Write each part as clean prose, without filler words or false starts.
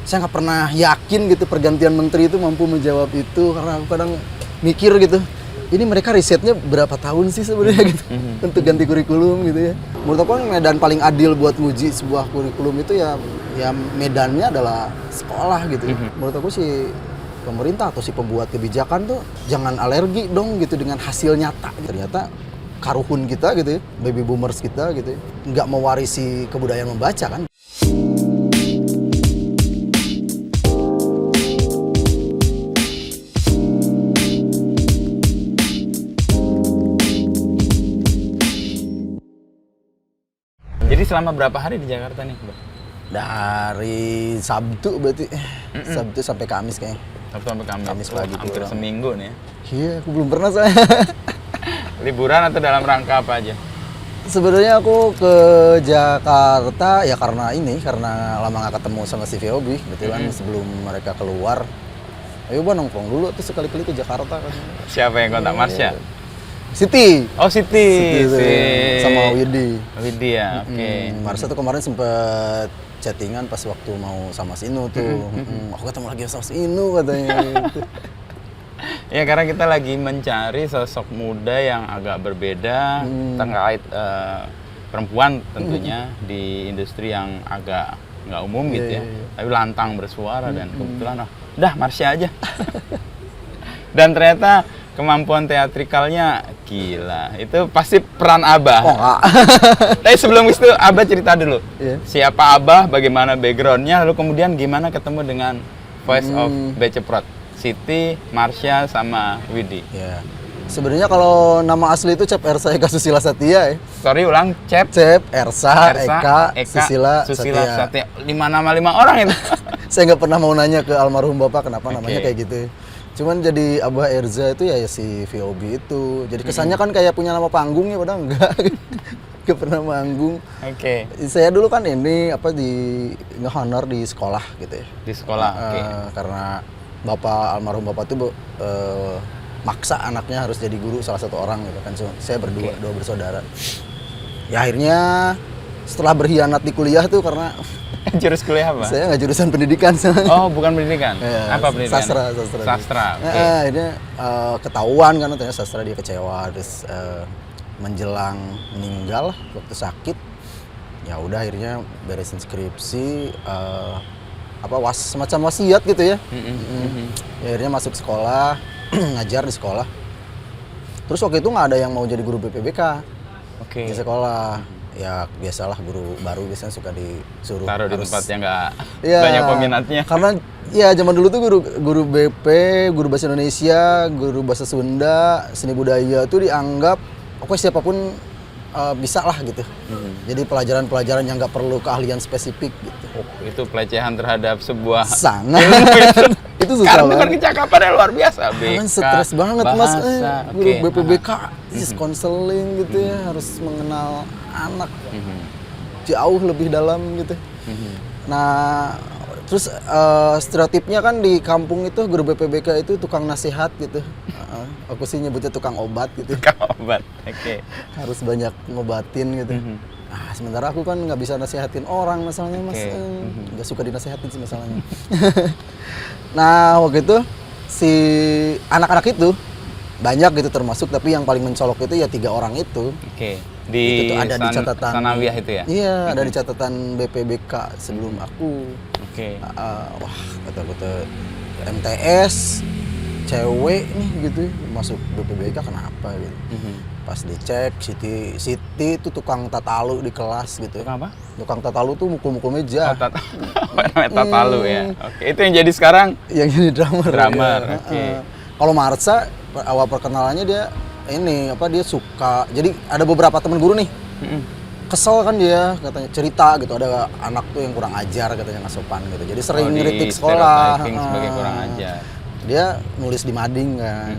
saya nggak pernah yakin gitu pergantian menteri itu mampu menjawab itu, karena aku kadang mikir gitu, ini mereka risetnya berapa tahun sih sebenarnya gitu untuk ganti kurikulum gitu ya. Menurut aku medan paling adil buat nguji sebuah kurikulum itu ya medannya adalah sekolah gitu. Menurut aku sih pemerintah atau si pembuat kebijakan tuh jangan alergi dong gitu dengan hasil nyata. Ternyata karuhun kita gitu ya, baby boomers kita gitu ya, nggak mewarisi kebudayaan membaca kan. Jadi selama berapa hari di Jakarta nih, Bang? Dari Sabtu berarti, Sabtu sampai Kamis kayaknya. Sabtu sampai Kamis. Kamis pagi hampir pulang. seminggu nih ya. Iya, aku belum pernah saya. Liburan atau dalam rangka apa aja? Sebenarnya aku ke Jakarta ya karena lama nggak ketemu sama si VOB, kebetulan sebelum mereka keluar. Ayo Bang nongkrong dulu tuh sekali-kali ke Jakarta kan. Siapa yang kontak Marsha? Siti. Oh, Siti. Sama Widi. Widi ya, oke. Marsha tuh kemarin sempet chattingan pas waktu mau sama si Inu tuh. Aku ketemu lagi sama si Inu katanya gitu. Ya karena kita lagi mencari sosok muda yang agak berbeda terkait perempuan tentunya di industri yang agak nggak umum gitu ya. Tapi lantang bersuara dan kebetulan udah Marsha aja. Dan ternyata kemampuan teatrikalnya gila. Itu pasti peran Abah. Oh enggak. Tapi sebelum itu Abah cerita dulu. Yeah. Siapa Abah, bagaimana backgroundnya, lalu kemudian gimana ketemu dengan Voice of Beceprot. Siti, Marsha, sama Widi. Ya. Sebenarnya kalau nama asli itu Cep Ersa Eka Susila Satya ya. Sorry ulang, Cep Ersa Eka Susila Satya. 5 nama 5 orang itu. Saya nggak pernah mau nanya ke almarhum bapak kenapa namanya kayak gitu. Cuman jadi Abah Erza itu ya si VOB itu. Jadi kesannya kan kayak punya nama panggung ya, padahal enggak. Gak pernah manggung. Oke. Saya dulu kan ini di nge-honor di sekolah gitu ya. Di sekolah. Karena almarhum bapak tuh maksa anaknya harus jadi guru salah satu orang gitu kan. So, saya dua bersaudara. Ya akhirnya setelah berkhianat di kuliah tuh karena Jurus kuliah apa? saya nggak jurusan pendidikan. Oh, bukan pendidikan. Apa pendidikan? Sastra. Okay. Akhirnya ketahuan kan ternyata sastra, dia kecewa, terus menjelang meninggal waktu sakit. Ya udah akhirnya beresin skripsi, semacam wasiat gitu ya. Ya akhirnya masuk sekolah, ngajar di sekolah. Terus waktu itu nggak ada yang mau jadi guru BPBK di sekolah. Ya biasalah guru baru biasanya suka disuruh taruh di tempat yang nggak ya, banyak peminatnya. Karena ya zaman dulu tuh guru BP, guru bahasa Indonesia, guru bahasa Sunda, seni budaya tuh dianggap siapapun bisa lah gitu. Jadi pelajaran-pelajaran yang nggak perlu keahlian spesifik gitu. Oh, itu pelecehan terhadap sebuah sangat. Itu susah karena banget. kan kecakapannya luar biasa. Kan stres banget bahasa, Mas. Guru BPBK, konseling gitu ya, harus mengenal anak jauh lebih dalam gitu. Nah, terus stereotipnya kan di kampung itu guru BPBK itu tukang nasihat gitu. Aku sih nyebutnya tukang obat gitu. Tukang obat, oke. Harus banyak ngobatin gitu. Sementara aku kan nggak bisa nasihatin orang masalahnya Mas. Nggak suka dinasihatin sih masalahnya. Nah waktu itu si anak-anak itu banyak gitu termasuk, tapi yang paling mencolok itu ya 3 orang itu. Oke. Di ada di catatan Sanawiyah itu ya? Iya, ada di catatan BPBK sebelum aku. Oke. Wah, kata MTS cewek nih gitu masuk BPBK kenapa gitu. Pas dicek Siti itu tukang tatalu di kelas gitu. Tukang apa? Tukang tatalu tuh mukul-mukul meja. Namanya tatalu ya. Oke, itu yang jadi sekarang yang jadi drummer. Ya. Oke. Kalau Marsha awal perkenalannya dia suka. Jadi ada beberapa teman guru nih. Kesel kan dia katanya cerita gitu, ada anak tuh yang kurang ajar katanya, nggak sopan gitu. Jadi sering ngeritik sekolah. Sebagai kurang ajar. Dia nulis di mading kan,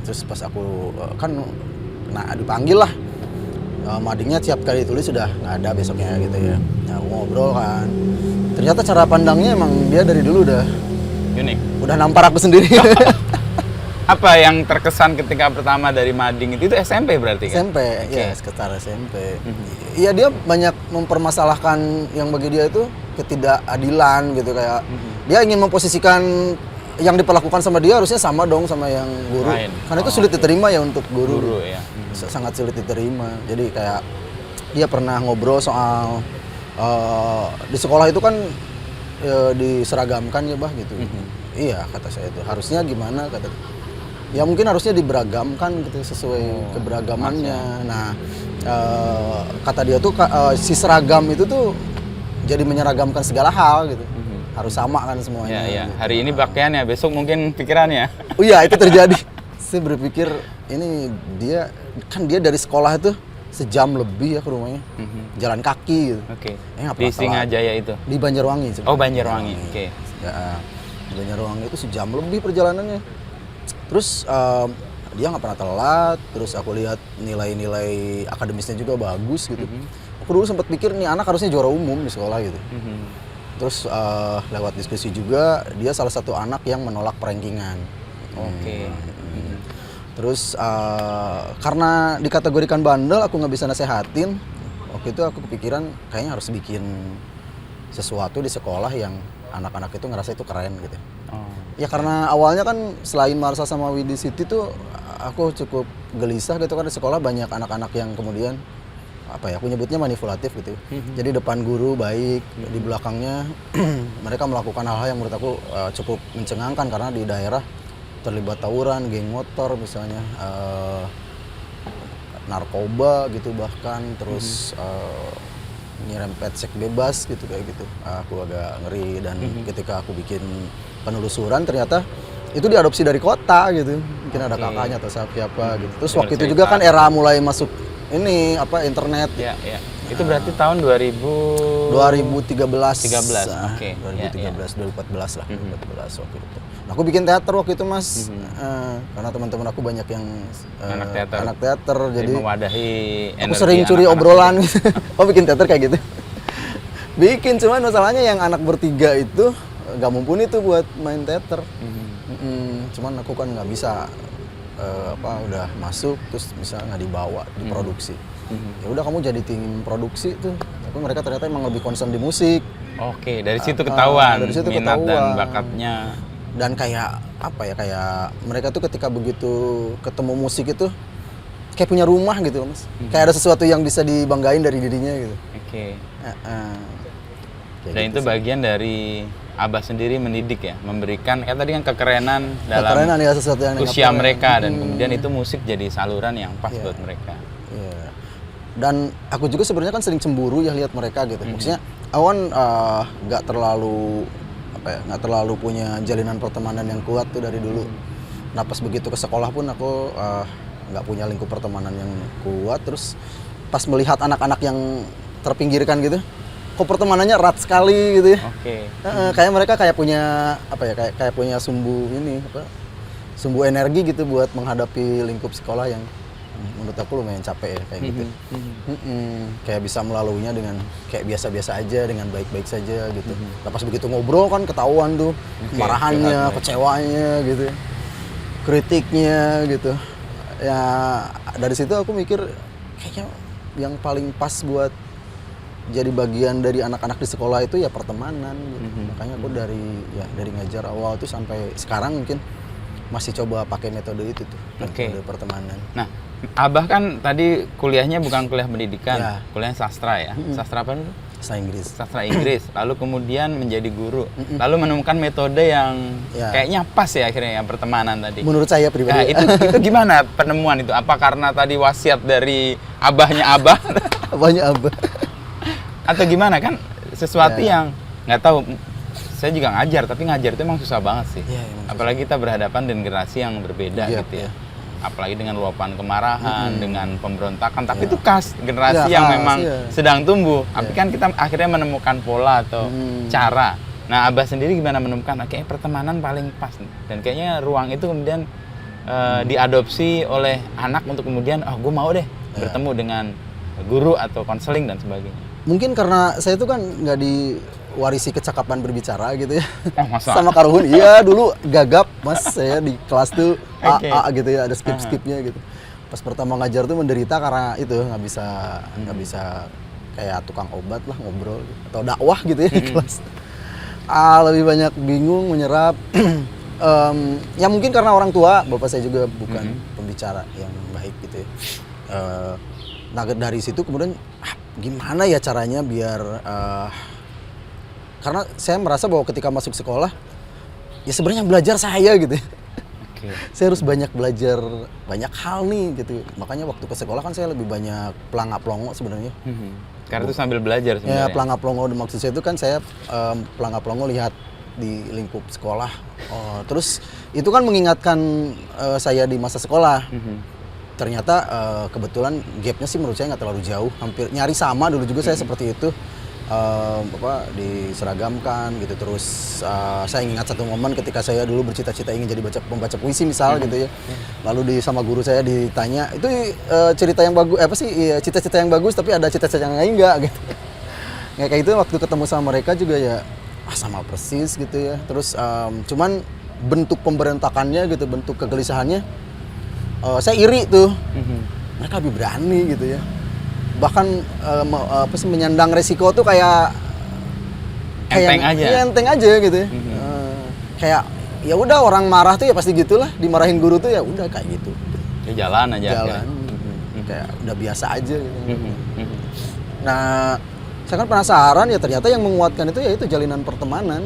terus pas aku kan dipanggil lah, madingnya tiap kali ditulis sudah nggak ada besoknya gitu ya. Nah, aku ngobrol kan, ternyata cara pandangnya emang dia dari dulu udah unik, udah nampar aku sendiri. Apa yang terkesan ketika pertama dari mading itu SMP berarti kan? SMP, ya sekitar SMP. Iya dia banyak mempermasalahkan yang bagi dia itu ketidakadilan gitu, kayak dia ingin memposisikan yang diperlakukan sama dia harusnya sama dong sama yang guru. Lain. Karena itu sulit diterima ya untuk guru. Guru ya. Sangat sulit diterima. Jadi kayak dia pernah ngobrol soal di sekolah itu kan diseragamkan ya bah gitu. Iya kata saya itu. Harusnya gimana kata. Ya mungkin harusnya diberagamkan gitu sesuai keberagamannya. Nah kata dia tuh si seragam itu tuh jadi menyeragamkan segala hal gitu. Harus sama kan semuanya. Ya. Gitu. Hari ini pakaiannya, besok mungkin pikirannya. Oh iya itu terjadi. Saya berpikir ini dia dari sekolah itu sejam lebih ya ke rumahnya. Jalan kaki gitu. Oke. Nggak Di pernah telat. Singajaya itu. Di Banjarwangi. Oh, Banjarwangi. Oke. Ya, di Banjarwangi itu sejam lebih perjalanannya. Terus dia nggak pernah telat. Terus aku lihat nilai-nilai akademisnya juga bagus gitu. Aku dulu sempat pikir nih anak harusnya juara umum di sekolah gitu. Terus lewat diskusi juga dia salah satu anak yang menolak perankingan. Oke. Terus karena dikategorikan bandel aku nggak bisa nasehatin. Waktu itu aku kepikiran kayaknya harus bikin sesuatu di sekolah yang anak-anak itu ngerasa itu keren gitu. Ya karena awalnya kan selain Marsa sama Widi City tuh aku cukup gelisah gitu kan di sekolah banyak anak-anak yang kemudian aku nyebutnya manipulatif gitu. Jadi depan guru baik, di belakangnya mereka melakukan hal-hal yang menurut aku cukup mencengangkan karena di daerah terlibat tawuran, geng motor misalnya, narkoba gitu bahkan, terus nyerempet seks bebas gitu kayak gitu. Aku agak ngeri dan ketika aku bikin penelusuran ternyata itu diadopsi dari kota gitu. Mungkin ada kakaknya atau siapa gitu. Terus waktu itu juga kan era mulai masuk ini internet. Ya. Itu berarti tahun 2013. 2013. Oke. 2014 lah. 2014 waktu itu. Nah, aku bikin teater waktu itu, Mas. Karena teman-teman aku banyak yang anak teater. Jadi mewadahi aku sering curi obrolan gitu. Oh, bikin teater kayak gitu. Bikin, cuman masalahnya yang anak bertiga itu nggak mumpuni tuh buat main teater. Cuman aku kan nggak bisa udah masuk terus bisa nggak dibawa diproduksi. Ya udah kamu jadi tim produksi tuh. Tapi mereka ternyata emang lebih concern di musik. Oke, dari situ ketahuan dari situ minat ketahuan. dan bakatnya. Dan kayak kayak mereka tuh ketika begitu ketemu musik itu kayak punya rumah gitu, Mas. Kayak ada sesuatu yang bisa dibanggain dari dirinya gitu. Oke. Kayak Dan gitu itu sih. bagian dari Abah sendiri mendidik ya, memberikan kayak tadi kan kekerenan dalam Kekerenan ya, sesuatu yang usia nggak mereka pernah. dan kemudian itu musik jadi saluran yang pas buat mereka. Iya. Dan aku juga sebenarnya kan sering cemburu ya lihat mereka gitu. Maksudnya Awan nggak terlalu nggak terlalu punya jalinan pertemanan yang kuat tuh dari dulu. Nah pas begitu ke sekolah pun aku nggak punya lingkup pertemanan yang kuat. Terus pas melihat anak-anak yang terpinggirkan gitu, kok pertemanannya erat sekali gitu ya. Oke. Kayak mereka kayak punya kayak punya sumbu sumbu energi gitu buat menghadapi lingkup sekolah yang menurut aku lumayan capek ya kayak gitu. Kayak bisa melaluinya dengan kayak biasa-biasa aja, dengan baik-baik saja gitu. Nah, pas begitu ngobrol kan ketahuan tuh kemarahannya, kecewanya gitu, kritiknya gitu. Ya dari situ aku mikir kayaknya yang paling pas buat jadi bagian dari anak-anak di sekolah itu ya pertemanan gitu. Makanya aku dari ngajar awal tuh sampai sekarang mungkin masih coba pakai metode itu tuh, metode pertemanan. Nah, Abah kan tadi kuliahnya bukan kuliah pendidikan, kuliah sastra ya. Sastra apa dulu? Sastra Inggris. Sastra Inggris. Lalu kemudian menjadi guru. Lalu menemukan metode yang kayaknya pas ya akhirnya yang pertemanan tadi. Menurut saya pribadi. Nah, itu gimana penemuan itu? Apa karena tadi wasiat dari abahnya Abah? Abahnya Abah. Atau gimana kan sesuatu yang nggak tahu. Saya juga ngajar, tapi ngajar itu emang susah banget sih. Apalagi kita berhadapan dengan generasi yang berbeda gitu ya. Apalagi dengan luapan kemarahan, dengan pemberontakan. Tapi itu khas generasi yang memang sedang tumbuh. Tapi kan kita akhirnya menemukan pola atau cara. Nah, Abah sendiri gimana menemukan? Kayaknya pertemanan paling pas. Dan kayaknya ruang itu kemudian diadopsi oleh anak untuk kemudian, gue mau deh bertemu dengan guru atau konseling dan sebagainya. Mungkin karena saya itu kan nggak diwarisi kecakapan berbicara gitu ya. Oh, masa? Sama Karuhun, iya dulu gagap Mas saya di kelas tuh A gitu ya, ada skip-skipnya gitu. Pas pertama ngajar tuh menderita karena itu nggak bisa kayak tukang obat lah ngobrol gitu. Atau dakwah gitu ya di kelas. Lebih banyak bingung, menyerap. Ya mungkin karena orang tua, bapak saya juga bukan pembicara yang baik gitu ya. Nah dari situ kemudian gimana ya caranya biar karena saya merasa bahwa ketika masuk sekolah ya sebenarnya belajar saya gitu ya. Saya harus banyak belajar banyak hal nih gitu. Makanya waktu ke sekolah kan saya lebih banyak pelangap-pelongo sebenarnya. Karena itu sambil belajar sebenarnya. Ya pelangap-pelongo, maksud saya itu kan saya pelangap-pelongo lihat di lingkup sekolah. Terus itu kan mengingatkan saya di masa sekolah. Ternyata kebetulan gapnya sih menurut saya nggak terlalu jauh, hampir nyari sama dulu juga saya seperti itu. Diseragamkan gitu. Terus saya ingat satu momen ketika saya dulu bercita-cita ingin jadi pembaca puisi misal gitu ya. Lalu sama guru saya ditanya, itu cerita yang bagus cita-cita yang bagus tapi ada cita-cita yang lain enggak gitu. Kayak itu waktu ketemu sama mereka juga ya sama persis gitu ya. Terus cuman bentuk pemberontakannya gitu, bentuk kegelisahannya saya iri tuh. Mereka lebih berani gitu ya. Bahkan menyandang resiko tuh kayak enteng aja gitu ya. Kayak ya udah orang marah tuh ya pasti gitulah, dimarahin guru tuh ya udah kayak gitu. Ya jalan aja. Kayak udah biasa aja gitu. Nah, saya kan penasaran ya ternyata yang menguatkan itu ya itu jalinan pertemanan.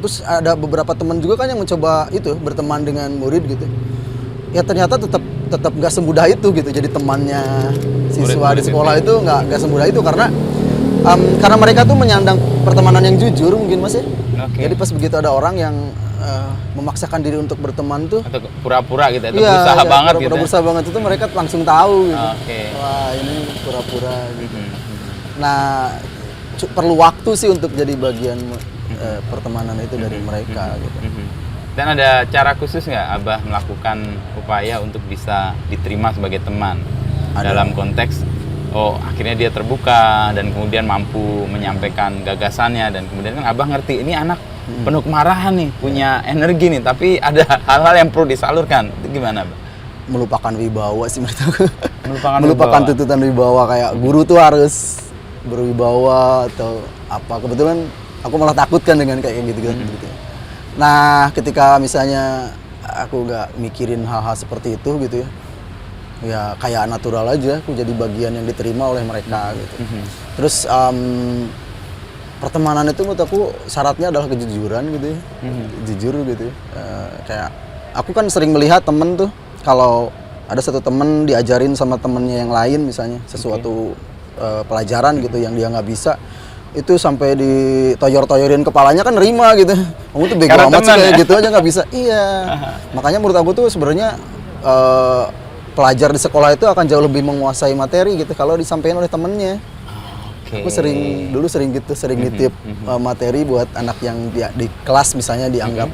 Terus ada beberapa teman juga kan yang mencoba itu berteman dengan murid gitu. Ya ternyata tetap nggak semudah itu gitu jadi temannya siswa di sekolah itu nggak semudah itu karena mereka tuh menyandang pertemanan yang jujur mungkin Mas ya. Jadi pas begitu ada orang yang memaksakan diri untuk berteman tuh atau pura-pura gitu atau berusaha banget gitu. Berusaha banget itu mereka langsung tahu gitu. Wah, ini pura-pura gitu. Nah, perlu waktu sih untuk jadi bagian pertemanan itu dari mereka gitu. Dan ada cara khusus nggak Abah melakukan upaya untuk bisa diterima sebagai teman? Dalam konteks, akhirnya dia terbuka dan kemudian mampu menyampaikan gagasannya dan kemudian kan Abah ngerti ini anak penuh kemarahan nih, punya energi nih, tapi ada hal-hal yang perlu disalurkan. Itu gimana Abah? Melupakan wibawa sih menurut aku. Melupakan tuntutan wibawa kayak guru tuh harus berwibawa atau apa. Kebetulan aku malah takutkan dengan kayak gitu. Nah, ketika misalnya aku nggak mikirin hal-hal seperti itu gitu ya kayak natural aja, aku jadi bagian yang diterima oleh mereka gitu. Terus pertemanan itu menurut aku syaratnya adalah kejujuran gitu ya, jujur gitu ya. Kayak aku kan sering melihat temen tuh kalau ada satu temen diajarin sama temennya yang lain misalnya sesuatu pelajaran gitu yang dia nggak bisa, itu sampai ditoyor-toyorin kepalanya kan nerima gitu. Kamu tuh bego amat sih kayak gitu aja nggak bisa. Iya. Makanya menurut aku tuh sebenarnya pelajar di sekolah itu akan jauh lebih menguasai materi gitu kalau disampaikan oleh temennya. Aku sering nitip materi buat anak yang di kelas misalnya dianggap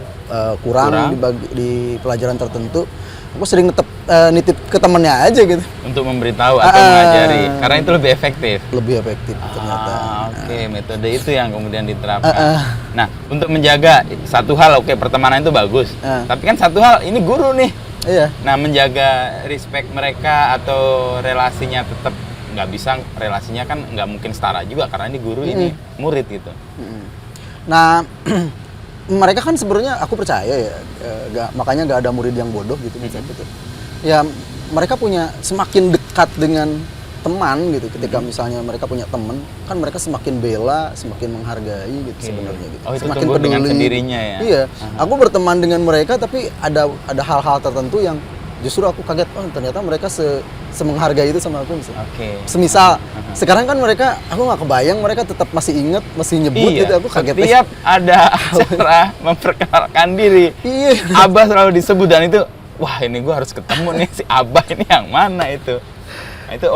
kurang. Di pelajaran tertentu. Aku sering nitip ke temennya aja gitu. Untuk memberitahu atau mengajari, karena itu lebih efektif. Lebih efektif ternyata. Metode itu yang kemudian diterapkan. Nah, untuk menjaga satu hal, pertemanan itu bagus. Tapi kan satu hal, ini guru nih. Iya. Nah, menjaga respect mereka atau relasinya tetap nggak bisa, relasinya kan nggak mungkin setara juga karena ini guru ini murid gitu. Nah. Mereka kan sebenarnya aku percaya ya, makanya nggak ada murid yang bodoh gitu gitu. Ya mereka punya semakin dekat dengan teman gitu. Ketika misalnya mereka punya teman, kan mereka semakin bela, semakin menghargai gitu sebenarnya gitu. Semakin peduli dengan sendirinya ya. Iya, aku berteman dengan mereka tapi ada hal-hal tertentu yang justru aku kaget, ternyata mereka semenghargai itu sama aku misalnya. Semisal sekarang kan mereka, aku nggak kebayang mereka tetap masih inget, masih nyebut gitu, aku kaget. Setiap ada acara memperkenalkan diri, Abah selalu disebut dan itu, wah ini gue harus ketemu nih si Abah ini yang mana itu. Nah, itu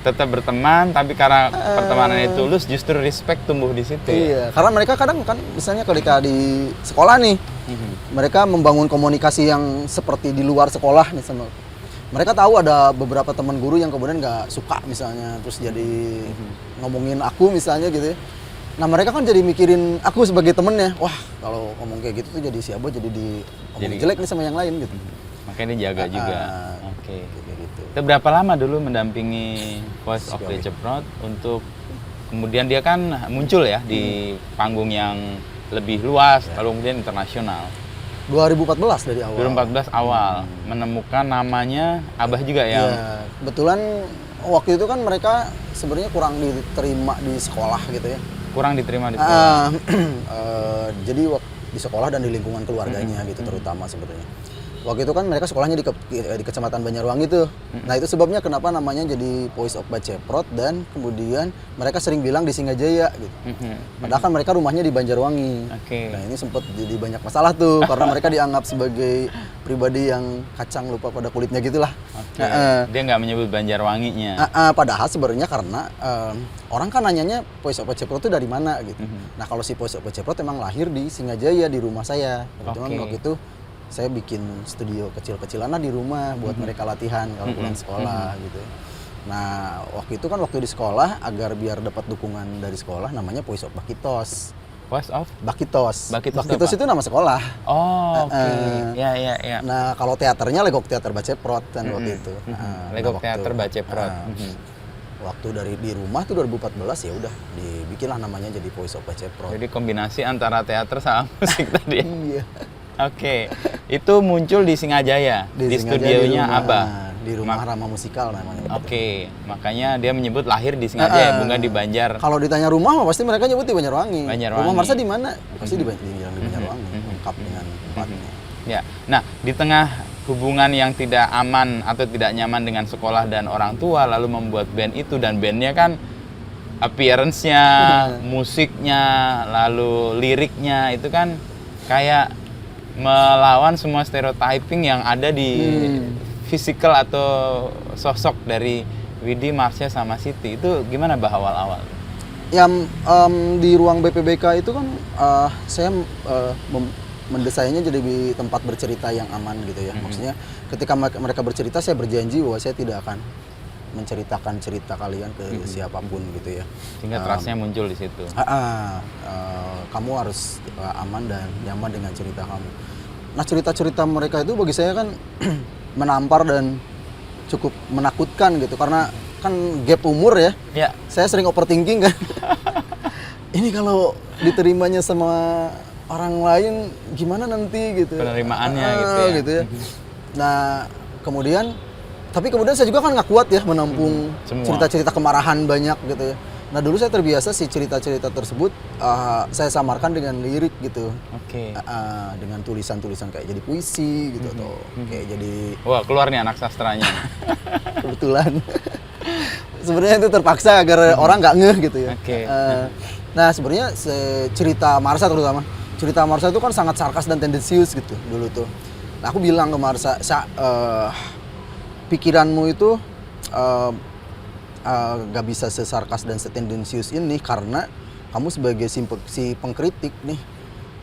tetap berteman tapi karena pertemanannya tulus justru respect tumbuh di situ. Iya, karena mereka kadang kan misalnya ketika di sekolah nih, mereka membangun komunikasi yang seperti di luar sekolah nih sama. Mereka tahu ada beberapa teman guru yang kemudian nggak suka misalnya, terus jadi ngomongin aku misalnya gitu ya. Nah mereka kan jadi mikirin aku sebagai temennya, wah kalau ngomong kayak gitu tuh jadi siapa jadi di jelek nih sama yang lain gitu. Makanya dia jaga juga. Oke. Kayak gitu. Itu berapa lama dulu mendampingi Voice of the Ceprot untuk kemudian dia kan muncul ya di panggung yang lebih luas, lalu kemudian internasional. 2014 dari awal. 2014 awal menemukan namanya Abah juga yang Iya, kebetulan waktu itu kan mereka sebenarnya kurang diterima di sekolah gitu ya. kurang diterima di sekolah. Jadi di sekolah dan di lingkungan keluarganya gitu terutama sebenarnya. Waktu itu kan mereka sekolahnya di Kecamatan Banjarwangi tuh. Nah itu sebabnya kenapa namanya jadi Voice of Baceprot dan kemudian mereka sering bilang di Singajaya gitu. Padahal kan mereka rumahnya di Banjarwangi. Oke. Nah ini sempat jadi banyak masalah tuh karena mereka dianggap sebagai pribadi yang kacang lupa pada kulitnya gitulah. Oke. Dia nggak menyebut Banjarwanginya. Padahal sebenarnya karena orang kan nanyanya Voice of Baceprot itu dari mana gitu. Nah kalau si Voice of Baceprot emang lahir di Singajaya di rumah saya. Kebetulan waktu itu saya bikin studio kecil-kecilan lah di rumah buat mereka latihan kalau pulang sekolah gitu. Nah waktu itu kan waktu di sekolah agar biar dapat dukungan dari sekolah namanya Voice of Bakitos. Voice of Bakitos. Bakitos Itu nama sekolah. Oh, oke. Ya. Nah kalau teaternya Legok Teater Baceprot kan waktu itu. Legok Teater Baceprot. Waktu dari di rumah tuh 2014 ya udah dibikinlah namanya jadi Voice of Baceprot. Jadi kombinasi antara teater sama musik tadi. Iya. Oke, itu muncul di Singajaya, di Singajaya, studionya di rumah, Abah. Di rumah Rama Musikal namanya. Oke, makanya dia menyebut lahir di Singajaya, bukan di Banjar. Kalau ditanya rumah mah pasti mereka nyebut di Banjarwangi. Banjarwangi. Rumah Marsa di mana? Pasti di Banjarwangi. Lengkap dengan tempatnya. Ya, nah di tengah hubungan yang tidak aman atau tidak nyaman dengan sekolah dan orang tua, lalu membuat band itu dan bandnya kan appearance-nya, musiknya, lalu liriknya itu kan kayak melawan semua stereotyping yang ada di physical atau sosok dari Widi, Marsha sama Siti. Itu gimana bah awal-awal? Ya di ruang BPBK itu kan saya mendesainnya jadi di tempat bercerita yang aman gitu ya. Maksudnya ketika mereka bercerita saya berjanji bahwa saya tidak akan menceritakan cerita kalian ke siapapun gitu ya. Sehingga trust-nya muncul di situ. Kamu harus aman dan nyaman dengan cerita kamu. Nah cerita-cerita mereka itu bagi saya kan menampar dan cukup menakutkan gitu karena kan gap umur ya. Saya sering overthinking kan. Ini kalau diterimanya sama orang lain gimana nanti gitu. Penerimaannya gitu ya. Nah kemudian saya juga kan nggak kuat ya menampung cerita-cerita kemarahan banyak gitu ya. Nah dulu saya terbiasa sih cerita-cerita tersebut saya samarkan dengan lirik gitu. Dengan tulisan-tulisan kayak jadi puisi gitu atau kayak jadi. Wah keluar nih anak sastranya. Kebetulan. Sebenarnya itu terpaksa agar orang nggak ngeh gitu ya. Nah sebenarnya cerita Marsha terutama. Cerita Marsha itu kan sangat sarkas dan tendensius gitu dulu tuh. Nah aku bilang ke Marsha, pikiranmu itu gak bisa sesarkas dan setendensius ini karena kamu sebagai si pengkritik nih,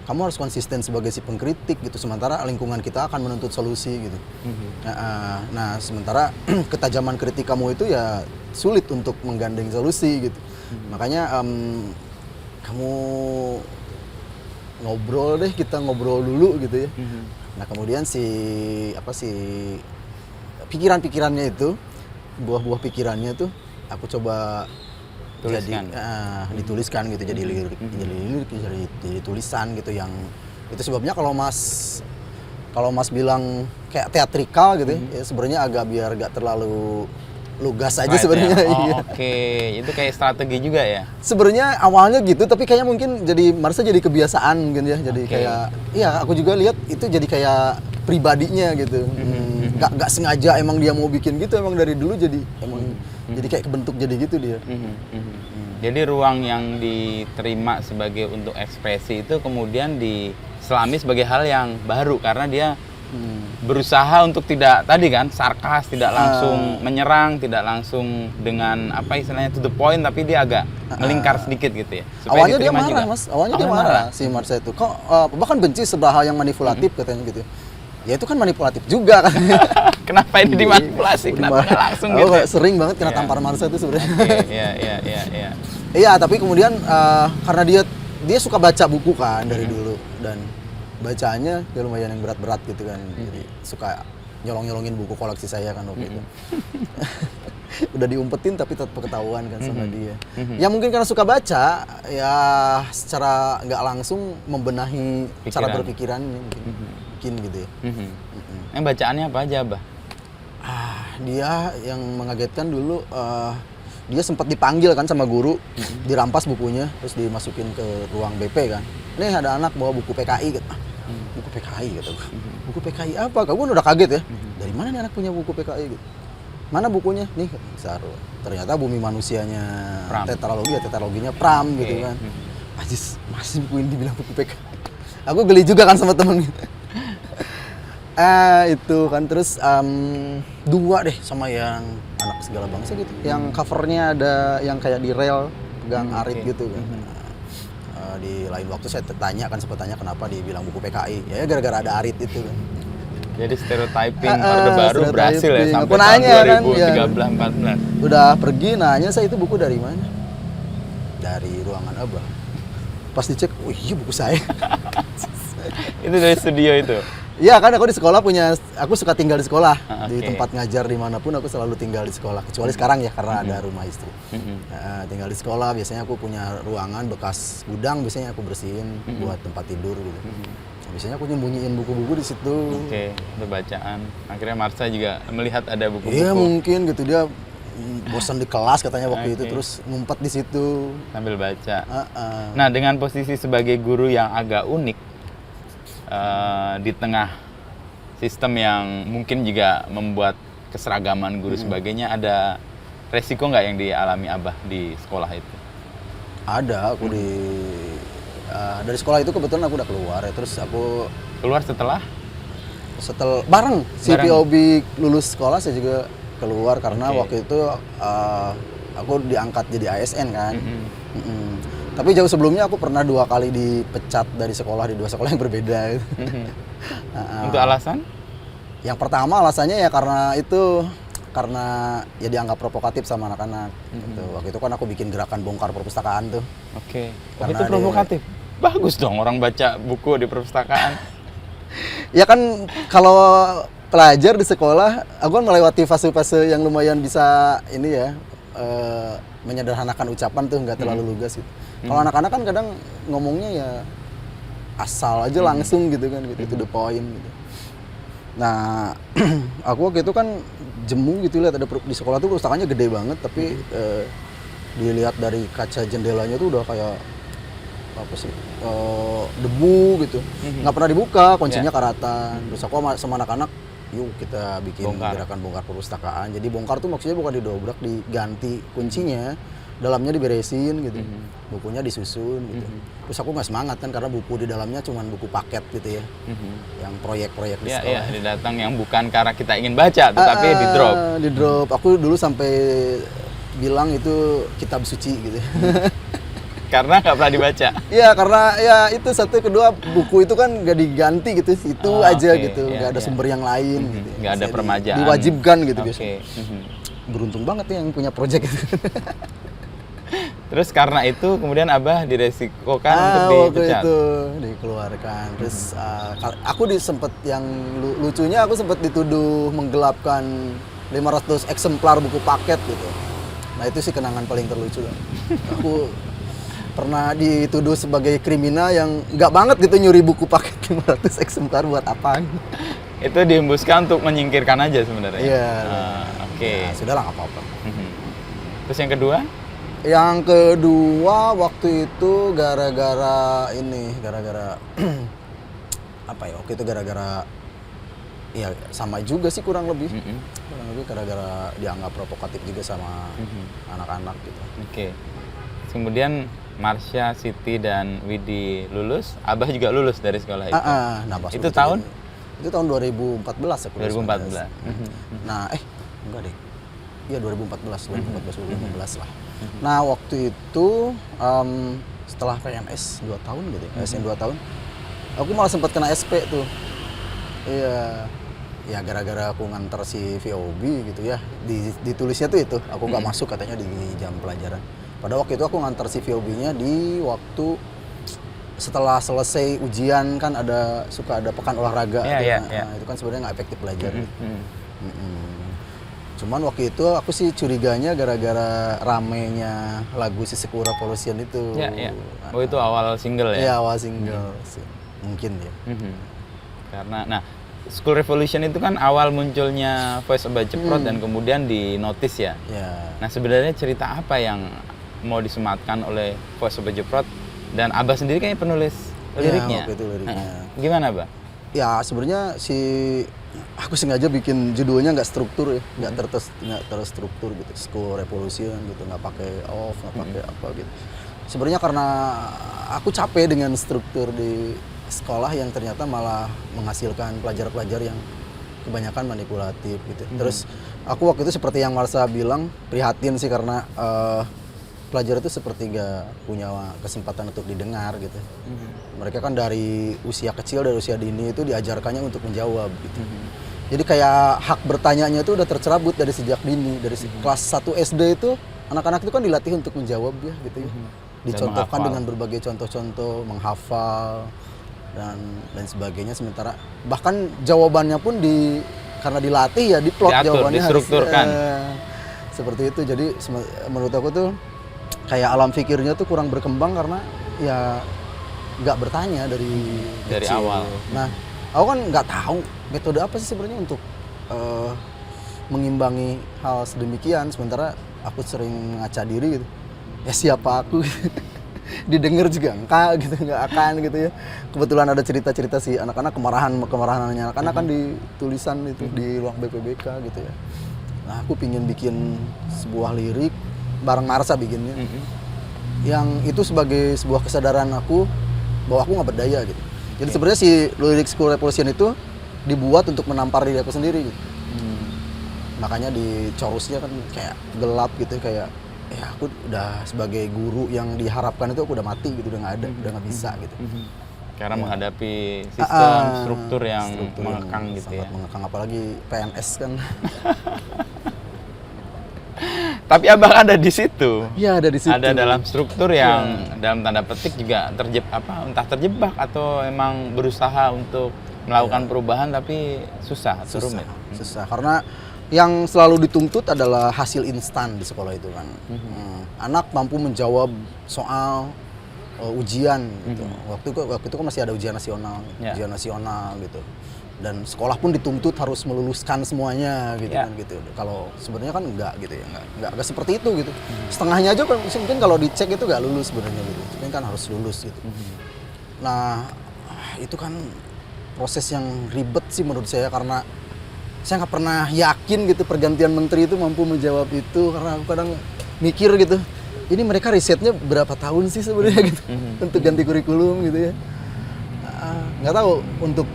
kamu harus konsisten sebagai si pengkritik gitu, sementara lingkungan kita akan menuntut solusi gitu. Nah sementara ketajaman kritik kamu itu ya sulit untuk menggandeng solusi gitu. Makanya kamu kita ngobrol dulu gitu ya. Nah kemudian pikiran-pikirannya itu, buah-buah pikirannya tuh aku coba dituliskan gitu, jadi lirik, jadi tulisan gitu yang itu sebabnya kalau Mas bilang kayak teatrikal gitu ya sebenarnya agak biar gak terlalu lugas aja sebenarnya. Itu kayak strategi juga ya. Sebenarnya awalnya gitu tapi kayaknya mungkin jadi Marsha jadi kebiasaan mungkin ya. Jadi kayak aku juga lihat itu jadi kayak pribadinya gitu. Gak sengaja emang dia mau bikin gitu, emang dari dulu jadi jadi kayak kebentuk jadi gitu dia. Jadi ruang yang diterima sebagai untuk ekspresi itu kemudian diselami sebagai hal yang baru karena dia berusaha untuk tidak tadi kan sarkas, tidak langsung menyerang, tidak langsung dengan apa istilahnya to the point, tapi dia agak melingkar sedikit gitu ya. Awalnya dia marah juga. Mas, awalnya dia marah si Marsha itu. Kok bahkan benci sebuah hal yang manipulatif katanya gitu. Ya itu kan manipulatif juga kan. Kenapa ini dimanipulasi? Kenapa nggak langsung gitu? Sering banget kena tampar Marsha itu sebenarnya. Iya. Iya, tapi kemudian karena dia suka baca buku kan dari dulu dan bacaannya ya lumayan yang berat-berat gitu kan. Jadi suka nyolong-nyolongin buku koleksi saya kan waktu itu. Udah diumpetin tapi tetap ketahuan kan sama dia. Ya mungkin karena suka baca, ya secara nggak langsung membenahi cara berpikirannya mungkin gitu ya. Yang bacaannya apa aja, Abah? Dia yang mengagetkan dulu, dia sempat dipanggil kan sama guru, dirampas bukunya, terus dimasukin ke ruang BP kan. Nih ada anak bawa buku PKI gitu. Buku PKI gitu. Buku PKI apa? Kamu udah kaget ya. Dari mana nih anak punya buku PKI gitu? Mana bukunya? Nih, Saru. Ternyata Bumi Manusianya tetralogi, ya tetraloginya Pram gitu kan. Masih buku ini dibilang buku PKI. Aku geli juga kan sama temen gitu. Itu kan terus dua deh sama yang anak segala bangsa gitu. Yang covernya ada yang kayak di rel pegang arit gitu kan. Di lain waktu saya sempat tanya kenapa dibilang buku PKI. Ya gara-gara ada arit itu kan. Jadi stereotyping Orde Baru berhasil ya sampai aku tahun nanya, 2013-14. Udah pergi nanya saya itu buku dari mana? Dari ruangan Abah. Pas dicek, oh iya buku saya. Itu dari studio itu? Iya kan aku di sekolah aku suka tinggal di sekolah. Di Okay. tempat ngajar dimanapun aku selalu tinggal di sekolah. Kecuali sekarang ya karena ada rumah istri. Tinggal di sekolah biasanya aku punya ruangan bekas gudang biasanya aku bersihin buat tempat tidur gitu. Biasanya aku nyembunyiin buku-buku di situ. Oke, itu bacaan. Akhirnya Marsha juga melihat ada buku-buku. Iya mungkin gitu dia bosan di kelas katanya waktu itu Oke. terus ngumpet di situ. Sambil baca. Nah, dengan posisi sebagai guru yang agak unik di tengah sistem yang mungkin juga membuat keseragaman guru sebagainya, ada resiko nggak yang dialami Abah di sekolah itu? Ada aku dari sekolah itu kebetulan aku udah keluar ya terus aku Keluar setelah? bareng si Bareng. POB lulus sekolah saya juga keluar karena Oke. waktu itu aku diangkat jadi ASN kan. Tapi jauh sebelumnya aku pernah 2 kali dipecat dari sekolah di 2 sekolah yang berbeda. Untuk alasan? Yang pertama alasannya ya karena ya dianggap provokatif sama anak-anak. Gitu. Waktu itu kan aku bikin gerakan bongkar perpustakaan tuh. Oke. Karena Itu provokatif? Bagus dong orang baca buku di perpustakaan. Ya kan kalau pelajar di sekolah, aku kan melewati fase-fase yang lumayan bisa ini ya menyederhanakan ucapan tuh nggak terlalu lugas gitu. Kalau anak-anak kan kadang ngomongnya ya asal aja langsung gitu kan gitu, to the point gitu. Nah, aku waktu itu kan jemu gitu lihat ada di sekolah tuh perpustakaannya gede banget tapi dilihat dari kaca jendelanya tuh udah kayak apa sih debu gitu nggak pernah dibuka kuncinya karatan terus aku sama anak-anak yuk kita bikin gerakan bongkar perpustakaan jadi bongkar tuh maksudnya bukan didobrak diganti kuncinya dalamnya diberesin gitu bukunya disusun gitu terus aku nggak semangat kan karena buku di dalamnya cuma buku paket gitu ya yang proyek-proyek di sekolah ya didatang yang bukan karena kita ingin baca tetapi di drop aku dulu sampai bilang itu kitab suci gitu karena nggak pernah dibaca. Iya karena ya itu satu kedua buku itu kan nggak diganti gitu itu aja gitu nggak ada sumber yang lain gitu. Nggak ada permajaan. Diwajibkan gitu biasanya. Beruntung banget ya yang punya project itu. Terus karena itu kemudian Abah diresikokan untuk waktu dipecat. itu dikeluarkan. Terus aku sempet yang lucunya aku sempat dituduh menggelapkan 500 eksemplar buku paket gitu. Nah itu sih kenangan paling terlucu kan. Aku pernah dituduh sebagai kriminal yang nggak banget gitu nyuri buku paket 500 eksemplar buat apa? Itu dihembuskan untuk menyingkirkan aja sebenarnya. Iya. Oke. Ya, sudahlah nggak apa-apa. Terus yang kedua? Yang kedua waktu itu gara-gara apa ya? Waktu itu gara-gara ya sama juga sih kurang lebih. Kurang lebih gara-gara dianggap provokatif juga sama anak-anak gitu. Oke. Kemudian Marsha, Siti, dan Widi lulus, Abah juga lulus dari sekolah itu. Nah, itu tahun? Itu tahun 2014 aku. 2014. Nah, enggak deh. Iya 2015 lah. Nah, waktu itu setelah PNS 2 tahun gitu ya, SN 2 tahun. Aku malah sempat kena SP tuh. Iya. Ya gara-gara aku nganter si VOB gitu ya. Ditulisnya tuh itu, aku nggak masuk katanya di jam pelajaran. Pada waktu itu aku ngantar si VOB-nya di waktu setelah selesai ujian kan suka ada pekan olahraga. Iya, tuh. iya. Nah, itu kan sebenarnya nggak efektif belajar. Cuman waktu itu aku sih curiganya gara-gara ramenya lagu Sisiku Revolution itu. Iya, iya. Oh, itu awal single ya? Iya, awal single sih. Mungkin ya. Karena, nah, School Revolution itu kan awal munculnya Voice of Bajeprot dan kemudian di notice ya. Ya. Nah, sebenarnya cerita apa yang mau disematkan oleh Voice of Bajeprot dan Abah sendiri kayaknya penulis liriknya. Waktu itu liriknya. Gimana, Abah? Ya sebenarnya aku sengaja bikin judulnya nggak struktur ya, nggak terstruktur gitu, School Revolution gitu, nggak pakai off, nggak pakai apa gitu. Sebenarnya karena aku capek dengan struktur di sekolah yang ternyata malah menghasilkan pelajar-pelajar yang kebanyakan manipulatif gitu. Terus aku waktu itu seperti yang Marsha bilang, prihatin sih karena pelajar itu seperti nggak punya kesempatan untuk didengar gitu. Mereka kan dari usia kecil, dari usia dini itu diajarkannya untuk menjawab gitu. Jadi kayak hak bertanyanya itu udah tercerabut dari sejak dini, dari kelas 1 SD itu anak-anak itu kan dilatih untuk menjawab ya gitu ya. Dicontohkan dengan berbagai contoh-contoh, menghafal dan sebagainya, sementara bahkan jawabannya pun karena dilatih ya diplot jawabannya, distrukturkan. Seperti itu. Jadi menurut aku tuh kayak alam pikirnya tuh kurang berkembang karena ya nggak bertanya dari kecil. Awal. Nah, aku kan nggak tahu metode apa sih sebenarnya untuk mengimbangi hal sedemikian. Sementara aku sering ngaca diri gitu. Ya siapa aku? Didengar juga nggak akan gitu ya. Kebetulan ada cerita-cerita si anak-anak kemarahannya anak-anak kan di tulisan itu di ruang BPBK gitu ya. Nah, aku pingin bikin sebuah lirik bareng Marsha bikinnya. Yang itu sebagai sebuah kesadaran aku bahwa aku nggak berdaya gitu. Jadi sebenarnya si lirik School Revolution itu dibuat untuk menampar diri aku sendiri gitu. Makanya di chorusnya kan kayak gelap gitu, kayak ya aku udah sebagai guru yang diharapkan itu aku udah mati gitu, udah nggak ada, udah nggak bisa gitu. Karena menghadapi sistem struktur yang mengekang gitu ya. Sangat mengekang, apalagi PNS kan. Tapi Abang ada di situ. Iya, ada di situ. Ada dalam struktur yang dalam tanda petik juga entah terjebak atau emang berusaha untuk melakukan perubahan tapi susah. Susah. Karena yang selalu dituntut adalah hasil instan di sekolah itu kan. Anak mampu menjawab soal ujian gitu. Waktu itu kan masih ada ujian nasional gitu. Dan sekolah pun dituntut harus meluluskan semuanya gitu kan gitu. Kalau sebenarnya kan enggak gitu ya, enggak seperti itu gitu. Setengahnya aja kan mungkin kalau dicek itu enggak lulus sebenarnya gitu. Tapi kan harus lulus gitu. Nah, itu kan proses yang ribet sih menurut saya, karena saya nggak pernah yakin gitu pergantian menteri itu mampu menjawab itu, karena aku kadang mikir gitu, ini mereka risetnya berapa tahun sih sebenarnya gitu untuk ganti kurikulum gitu ya. Nggak tahu untuk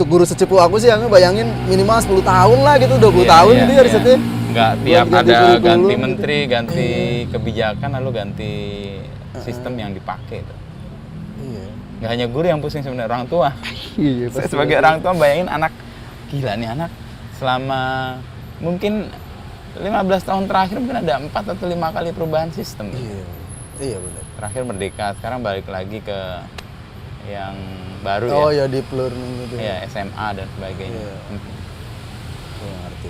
guru sepupu aku sih yang bayangin minimal 10 tahun lah gitu, 20 tahun gitu ya risetnya. Nggak tiap ada ganti menteri, gitu. Ganti kebijakan lalu ganti sistem yang dipakai itu. Nggak hanya guru yang pusing sebenarnya, orang tua. Saya sebagai orang tua bayangin anak, gila nih anak selama mungkin 15 tahun terakhir mungkin ada 4 atau 5 kali perubahan sistem. Iya benar. Terakhir Merdeka, sekarang balik lagi ke yang baru ya. Oh ya, deep learning gitu. Ya, SMA dan sebagainya. Ngerti.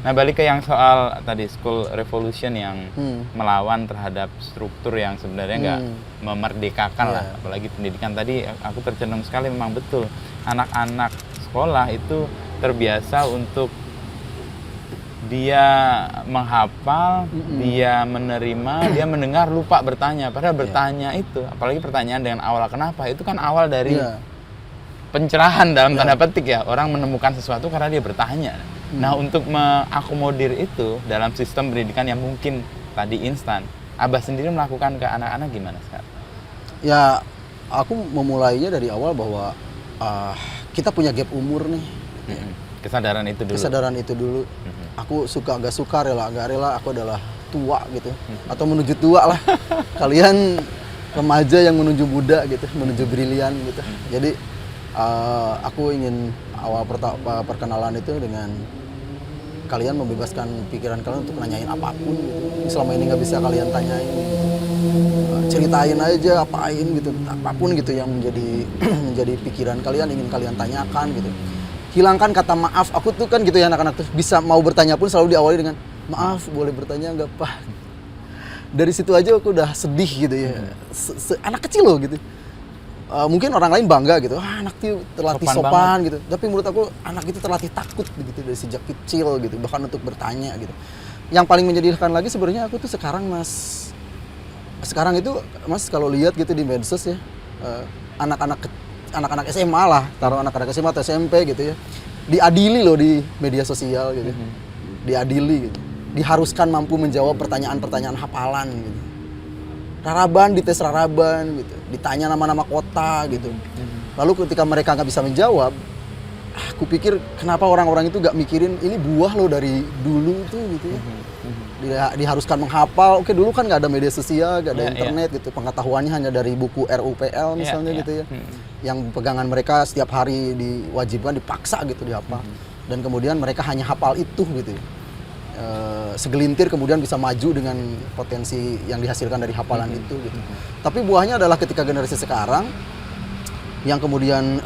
Nah, balik ke yang soal tadi School Revolution yang melawan terhadap struktur yang sebenarnya nggak memerdekakan lah. Apalagi pendidikan tadi aku tercenung sekali, memang betul. Anak-anak sekolah itu terbiasa untuk dia menghafal, dia menerima, dia mendengar, lupa bertanya. Padahal bertanya itu, apalagi pertanyaan dengan awal kenapa, itu kan awal dari pencerahan dalam tanda petik ya. Orang menemukan sesuatu karena dia bertanya. Nah, untuk mengakomodir itu dalam sistem pendidikan yang mungkin tadi instan, Abah sendiri melakukan ke anak-anak gimana sekarang? Ya, aku memulainya dari awal bahwa kita punya gap umur nih. Kesadaran itu dulu. Aku suka agak suka, rela agak rela, aku adalah tua gitu. Atau menuju tua lah. Kalian remaja yang menuju muda gitu, menuju brilian gitu. Jadi aku ingin awal perkenalan itu dengan kalian membebaskan pikiran kalian untuk nanyain apapun gitu. Yang selama ini nggak bisa kalian tanyain gitu. Ceritain aja, apain gitu, apapun gitu yang menjadi menjadi pikiran kalian, ingin kalian tanyakan gitu. Hilangkan kata maaf. Aku tuh kan gitu ya, anak-anak tuh bisa mau bertanya pun selalu diawali dengan maaf, boleh bertanya nggak Pak? Dari situ aja aku udah sedih gitu ya. Anak kecil loh gitu. Mungkin orang lain bangga gitu, anak itu terlatih sopan gitu. Tapi menurut aku anak itu terlatih takut gitu dari sejak kecil gitu, bahkan untuk bertanya gitu. Yang paling menyedihkan lagi sebenarnya aku tuh sekarang itu Mas kalau lihat gitu di medsos ya, anak-anak SMA lah, taruh anak-anak SMA atau SMP gitu ya, diadili loh di media sosial gitu, diadili gitu, diharuskan mampu menjawab pertanyaan-pertanyaan hafalan gitu. Raraban, dites raraban gitu, ditanya nama-nama kota gitu. Lalu ketika mereka nggak bisa menjawab, aku pikir kenapa orang-orang itu nggak mikirin ini buah loh dari dulu tuh gitu ya. Diharuskan menghafal. Oke, dulu kan nggak ada media sosial, nggak ada internet gitu. Pengetahuannya hanya dari buku RUPL misalnya gitu ya. Yang pegangan mereka setiap hari diwajibkan, dipaksa gitu dihafal. Dan kemudian mereka hanya hafal itu gitu ya. Segelintir kemudian bisa maju dengan potensi yang dihasilkan dari hafalan itu gitu. Tapi buahnya adalah ketika generasi sekarang yang kemudian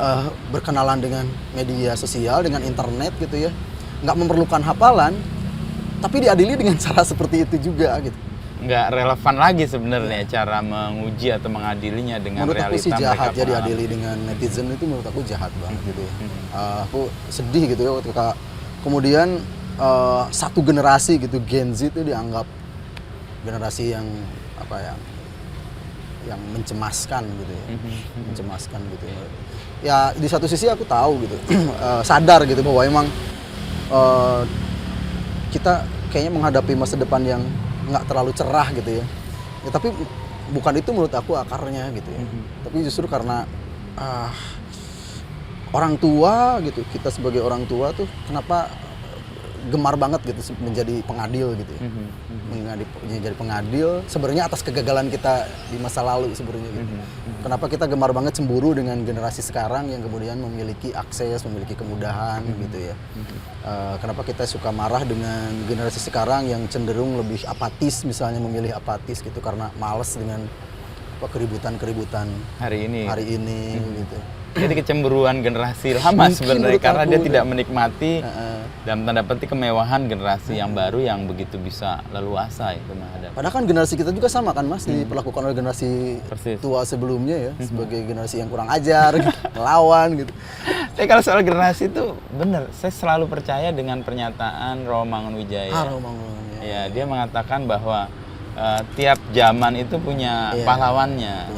berkenalan dengan media sosial, dengan internet gitu ya, nggak memerlukan hafalan, tapi diadili dengan cara seperti itu juga gitu. Nggak relevan lagi sebenarnya cara menguji atau mengadilinya dengan menurut realita. Menurut aku sih jahat mereka ya diadili dengan netizen itu, menurut aku jahat banget gitu ya. Aku sedih gitu ya ketika kemudian satu generasi gitu, Gen Z itu dianggap generasi yang apa ya, yang mencemaskan gitu ya, mencemaskan gitu ya. Ya di satu sisi aku tahu gitu, sadar gitu bahwa emang kita kayaknya menghadapi masa depan yang nggak terlalu cerah gitu ya. Ya tapi bukan itu menurut aku akarnya gitu ya. Tapi justru karena orang tua gitu, kita sebagai orang tua tuh kenapa gemar banget gitu menjadi pengadil gitu ya. Menjadi pengadil sebenarnya atas kegagalan kita di masa lalu sebenarnya gitu. Kenapa kita gemar banget cemburu dengan generasi sekarang yang kemudian memiliki akses, memiliki kemudahan gitu ya. Kenapa kita suka marah dengan generasi sekarang yang cenderung lebih apatis, misalnya memilih apatis gitu karena males dengan keributan-keributan hari ini gitu. Jadi kecemburuan generasi lama sebenarnya karena dia tidak menikmati dalam tanda petik kemewahan generasi yang baru yang begitu bisa leluasa itu menghadapi. Padahal kan generasi kita juga sama kan Mas, diperlakukan oleh generasi tua sebelumnya ya, sebagai generasi yang kurang ajar, gitu, melawan gitu. Tapi kalau soal generasi itu benar, saya selalu percaya dengan pernyataan Romo Mangunwijaya. Ya, dia mengatakan bahwa tiap zaman itu punya pahlawannya.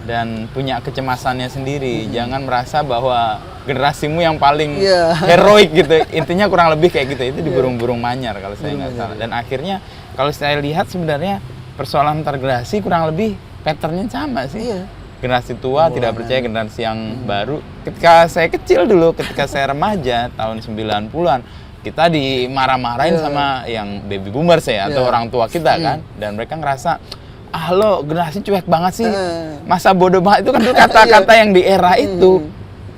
Dan punya kecemasannya sendiri. Jangan merasa bahwa generasimu yang paling heroik gitu. Intinya kurang lebih kayak gitu. Itu di burung-burung manyar kalau saya nggak salah. Dan akhirnya kalau saya lihat sebenarnya persoalan antar generasi kurang lebih patternnya sama sih. Generasi tua tidak percaya generasi yang baru. Ketika saya kecil dulu, ketika saya remaja tahun 90-an, kita dimarah-marahin sama yang baby boomers ya, atau orang tua kita kan. Dan mereka ngerasa, lo generasi cuek banget sih, masa bodoh banget. Itu kan kata-kata yang di era itu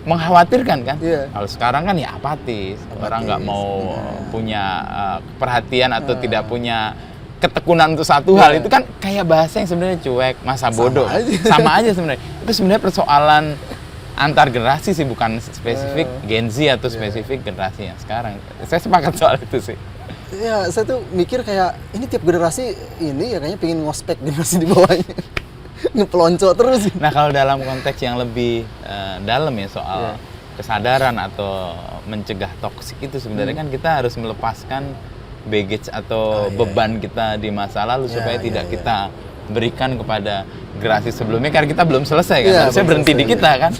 mengkhawatirkan kan. Kalau sekarang kan ya apatis. Orang nggak mau punya perhatian atau tidak punya ketekunan untuk satu hal. Itu kan kayak bahasa yang sebenarnya cuek, masa bodoh. Sama aja sebenarnya. Itu sebenarnya persoalan antar generasi sih, bukan spesifik Gen Z atau spesifik generasi yang sekarang. Saya sepakat soal itu sih. Ya, saya tuh mikir kayak ini tiap generasi ini ya kayaknya pengen ngospek generasi di bawahnya. Ngepelonco terus. Nah, kalau dalam konteks yang lebih dalam ya soal kesadaran atau mencegah toksik itu sebenarnya kan kita harus melepaskan baggage atau beban kita di masa lalu supaya tidak kita berikan kepada generasi sebelumnya karena kita belum selesai kan. Harusnya berhenti di kita kan.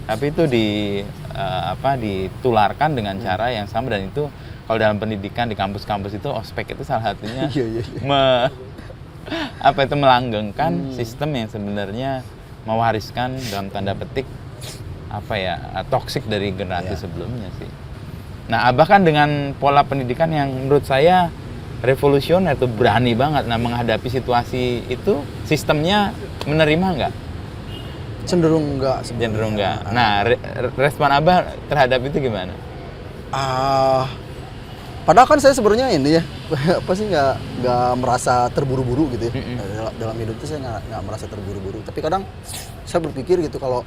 Tapi itu ditularkan dengan cara yang sama, dan itu kalau dalam pendidikan di kampus-kampus itu ospek itu salah satunya melanggengkan sistem yang sebenarnya mewariskan dalam tanda petik toksik dari generasi sebelumnya sih. Nah, bahkan dengan pola pendidikan yang menurut saya revolusioner tuh, berani banget menghadapi situasi itu, sistemnya menerima nggak? Cenderung enggak. Nah, respon Abah terhadap itu gimana? Padahal kan saya sebenarnya ini ya, apa sih nggak merasa terburu-buru gitu ya. Dalam hidup itu saya nggak merasa terburu-buru. Tapi kadang saya berpikir gitu kalau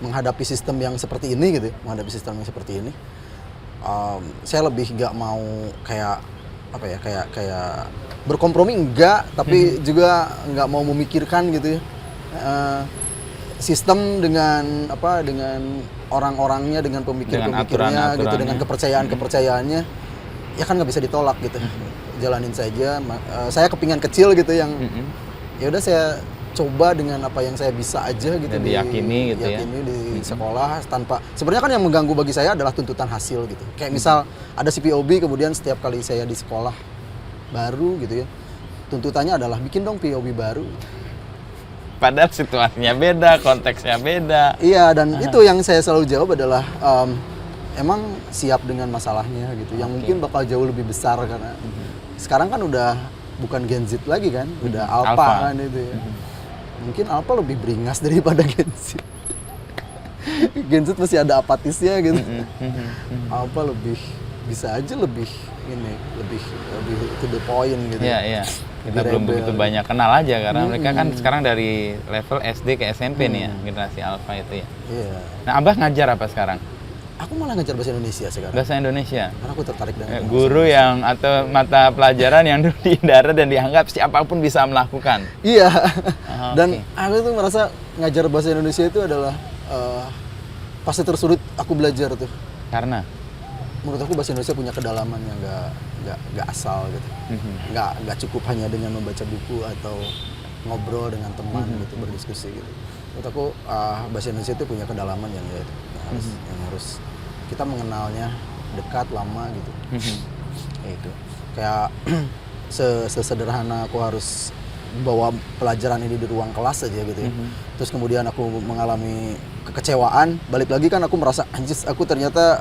menghadapi sistem yang seperti ini gitu, saya lebih nggak mau kayak apa ya, kayak berkompromi enggak, tapi juga nggak mau memikirkan gitu ya. Sistem dengan orang-orangnya, dengan pemikir-pemikirnya gitu, dengan kepercayaannya, ya kan nggak bisa ditolak gitu. Jalanin saja. Saya kepingan kecil gitu yang ya udah saya coba dengan apa yang saya bisa aja gitu. Dan diyakini gitu ya. Di sekolah tanpa, sebenarnya kan yang mengganggu bagi saya adalah tuntutan hasil gitu. Kayak misal ada CPOB, kemudian setiap kali saya di sekolah baru gitu ya, tuntutannya adalah bikin dong POB baru. Padahal situasinya beda, konteksnya beda. Iya, dan itu yang saya selalu jawab adalah emang siap dengan masalahnya gitu, yang mungkin bakal jauh lebih besar karena sekarang kan udah bukan Gen Z lagi kan, udah Alpha kan itu ya. Mungkin Alpha lebih beringas daripada Gen Z. Gen Z masih ada apatisnya gitu. Alpha lebih bisa aja lebih to the point gitu. Iya. Kita belum begitu banyak kenal aja karena mereka kan sekarang dari level SD ke SMP nih ya, generasi Alpha itu ya. Iya. Nah, Abah ngajar apa sekarang? Aku malah ngajar bahasa Indonesia sekarang. Bahasa Indonesia. Karena aku tertarik dengan Guru yang atau mata pelajaran yang dulu dihindari dan dianggap siapapun bisa melakukan. Iya. Dan Okay. aku tuh merasa ngajar bahasa Indonesia itu adalah fase tersulit aku belajar tuh. Karena Menurut aku bahasa Indonesia punya kedalaman yang nggak asal gitu. Nggak cukup hanya dengan membaca buku atau ngobrol dengan teman gitu, berdiskusi gitu. Menurut aku bahasa Indonesia itu punya kedalaman yang harus kita mengenalnya dekat, lama gitu. Ya itu. Kayak sesederhana aku harus bawa pelajaran ini di ruang kelas aja gitu ya. Terus kemudian aku mengalami kekecewaan, balik lagi kan aku merasa anjis, aku ternyata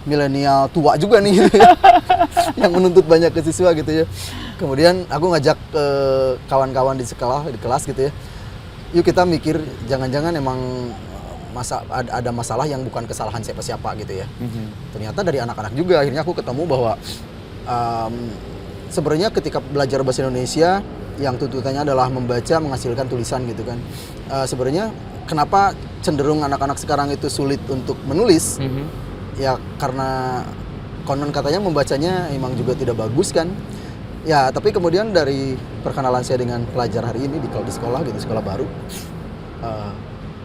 milenial tua juga nih yang menuntut banyak ke siswa gitu ya. Kemudian aku ngajak kawan-kawan di kelas gitu ya, yuk kita mikir jangan-jangan emang ada masalah yang bukan kesalahan siapa-siapa gitu ya. Ternyata dari anak-anak juga akhirnya aku ketemu bahwa sebenarnya ketika belajar bahasa Indonesia yang tuntutannya adalah membaca, menghasilkan tulisan gitu kan, sebenarnya kenapa cenderung anak-anak sekarang itu sulit untuk menulis? Ya karena konon katanya membacanya emang juga tidak bagus kan. Ya tapi kemudian dari perkenalan saya dengan pelajar hari ini di sekolah gitu, sekolah baru,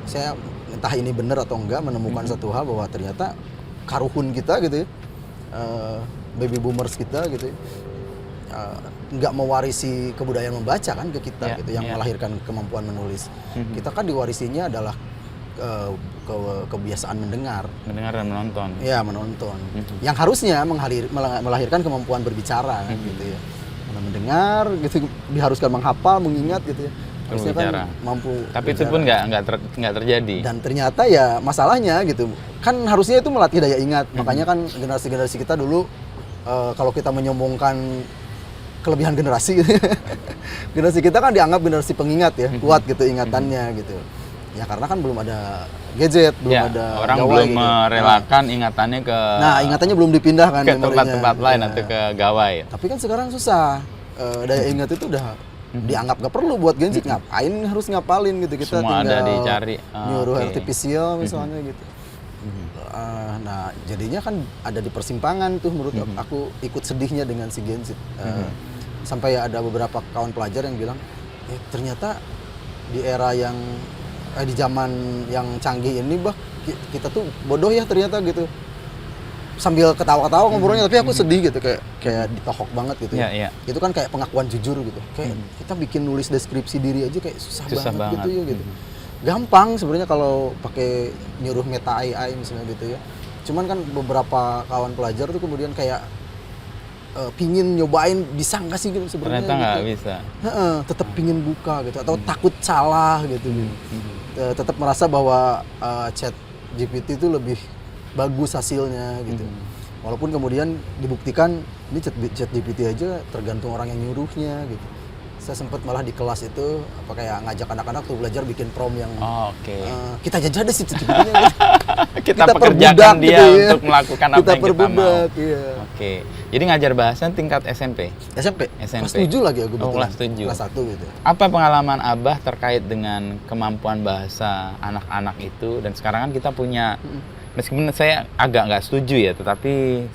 saya entah ini benar atau enggak menemukan satu hal bahwa ternyata karuhun kita gitu ya, baby boomers kita gitu ya, nggak mewarisi kebudayaan membaca kan ke kita gitu, yang melahirkan kemampuan menulis. Kita kan diwarisinya adalah kebiasaan mendengar dan menonton. Ya, menonton. Yang harusnya melahirkan kemampuan berbicara kan, gitu ya. Mendengar gitu, diharuskan menghafal, mengingat gitu ya. Harusnya kan mampu. Tapi itu pun nggak terjadi. Dan ternyata ya masalahnya gitu. Kan harusnya itu melatih daya ingat. Makanya kan generasi kita dulu kalau kita menyombongkan kelebihan generasi gitu. Generasi kita kan dianggap generasi pengingat ya, kuat gitu ingatannya gitu. Ya karena kan belum ada gadget, belum ada orang gawai belum gitu. merelakan ingatannya ke ingatannya belum dipindahkan ke tempat-tempat lain atau ke gawai. Tapi kan sekarang susah. Daya ingat itu udah dianggap gak perlu buat Gen Z. Ngapain harus ngapalin gitu, kita semua tinggal ada dicari. nyuruh artificial misalnya gitu. Nah jadinya kan ada di persimpangan tuh menurut aku, ikut sedihnya dengan si Gen Z. Sampai ada beberapa kawan pelajar yang bilang, ternyata di era yang di zaman yang canggih ini kita tuh bodoh ya ternyata gitu. Sambil ketawa-ketawa ngobrolnya, tapi aku sedih gitu, kayak ditohok banget gitu. Itu kan kayak pengakuan jujur gitu. Kayak kita bikin nulis deskripsi diri aja kayak susah banget gitu ya gitu. Gampang sebenarnya kalau pakai nyuruh meta AI misalnya gitu ya. Cuman kan beberapa kawan pelajar tuh kemudian kayak pingin nyobain, bisa nggak sih gitu sebenarnya? Ternyata nggak gitu. bisa. Tetap pingin buka gitu, atau takut salah gitu. Tetap merasa bahwa chat GPT itu lebih bagus hasilnya gitu. Walaupun kemudian dibuktikan ini chat GPT aja tergantung orang yang nyuruhnya gitu. Saya sempat malah di kelas itu apa kayak ngajak anak-anak tuh belajar bikin prom yang Oke. kita jajah deh sih sebetulnya. Kita perbudak pekerjakan dia gitu ya. untuk melakukan apa Kita yang kita mau. perbudak, iya. Oke. Jadi ngajar bahasa tingkat SMP. SMP. SMP. Kelas 7 lagi aku Oh, betulan. kelas 7. Kelas 1 gitu. Apa pengalaman Abah terkait dengan kemampuan bahasa anak-anak itu? Dan sekarang kan kita punya, meskipun saya agak nggak setuju ya, tetapi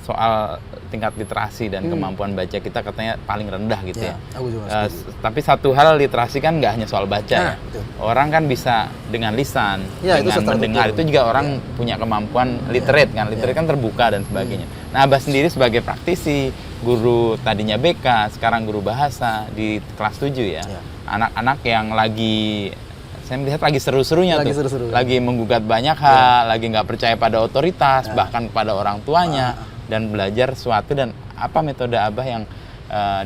soal tingkat literasi dan kemampuan baca kita katanya paling rendah gitu ya. Aku juga setuju. Tapi satu hal, literasi kan nggak hanya soal baca ya. betul. Orang kan bisa dengan lisan, Ya, itu dengan secara mendengar. betul. Itu juga orang punya kemampuan literate kan. Literate kan terbuka dan sebagainya. Nah, Abah sendiri sebagai praktisi, guru tadinya BK, sekarang guru bahasa di kelas 7 ya. Ya. Anak-anak yang lagi, saya melihat lagi seru-serunya Lagi tuh. seru-seru. Lagi menggugat banyak hal, lagi nggak percaya pada otoritas, bahkan pada orang tuanya, dan belajar sesuatu. Dan apa metode Abah yang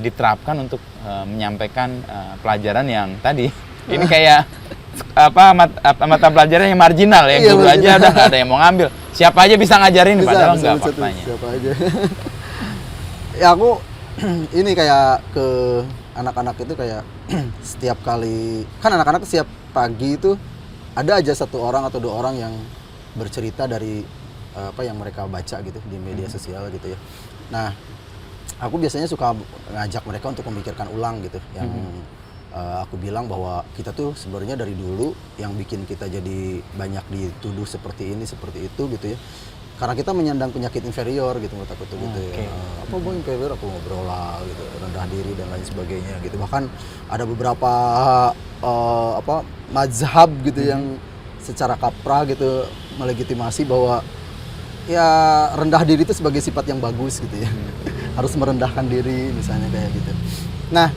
diterapkan untuk menyampaikan pelajaran yang tadi? Ini kayak mata pelajaran yang marginal ya, Iya, guru aja marginal. udah nggak ada yang mau ngambil. Siapa aja bisa ngajarin, padahal nggak tuh, faktanya. siapa aja. Ya aku ini kayak ke anak-anak itu kayak setiap kali kan anak-anak setiap pagi itu ada aja satu orang atau dua orang yang bercerita dari apa yang mereka baca gitu di media sosial gitu ya. Nah, aku biasanya suka ngajak mereka untuk memikirkan ulang gitu yang aku bilang bahwa kita tuh sebenarnya dari dulu yang bikin kita jadi banyak dituduh seperti ini seperti itu gitu ya. Karena kita menyandang penyakit inferior gitu menurut aku tuh gitu ya. Apa gue inferior, aku ngobrol lah gitu, rendah diri dan lain sebagainya gitu. Bahkan ada beberapa mazhab gitu yang secara kaprah gitu melegitimasi bahwa ya rendah diri itu sebagai sifat yang bagus gitu ya. Harus merendahkan diri misalnya kayak gitu. Nah,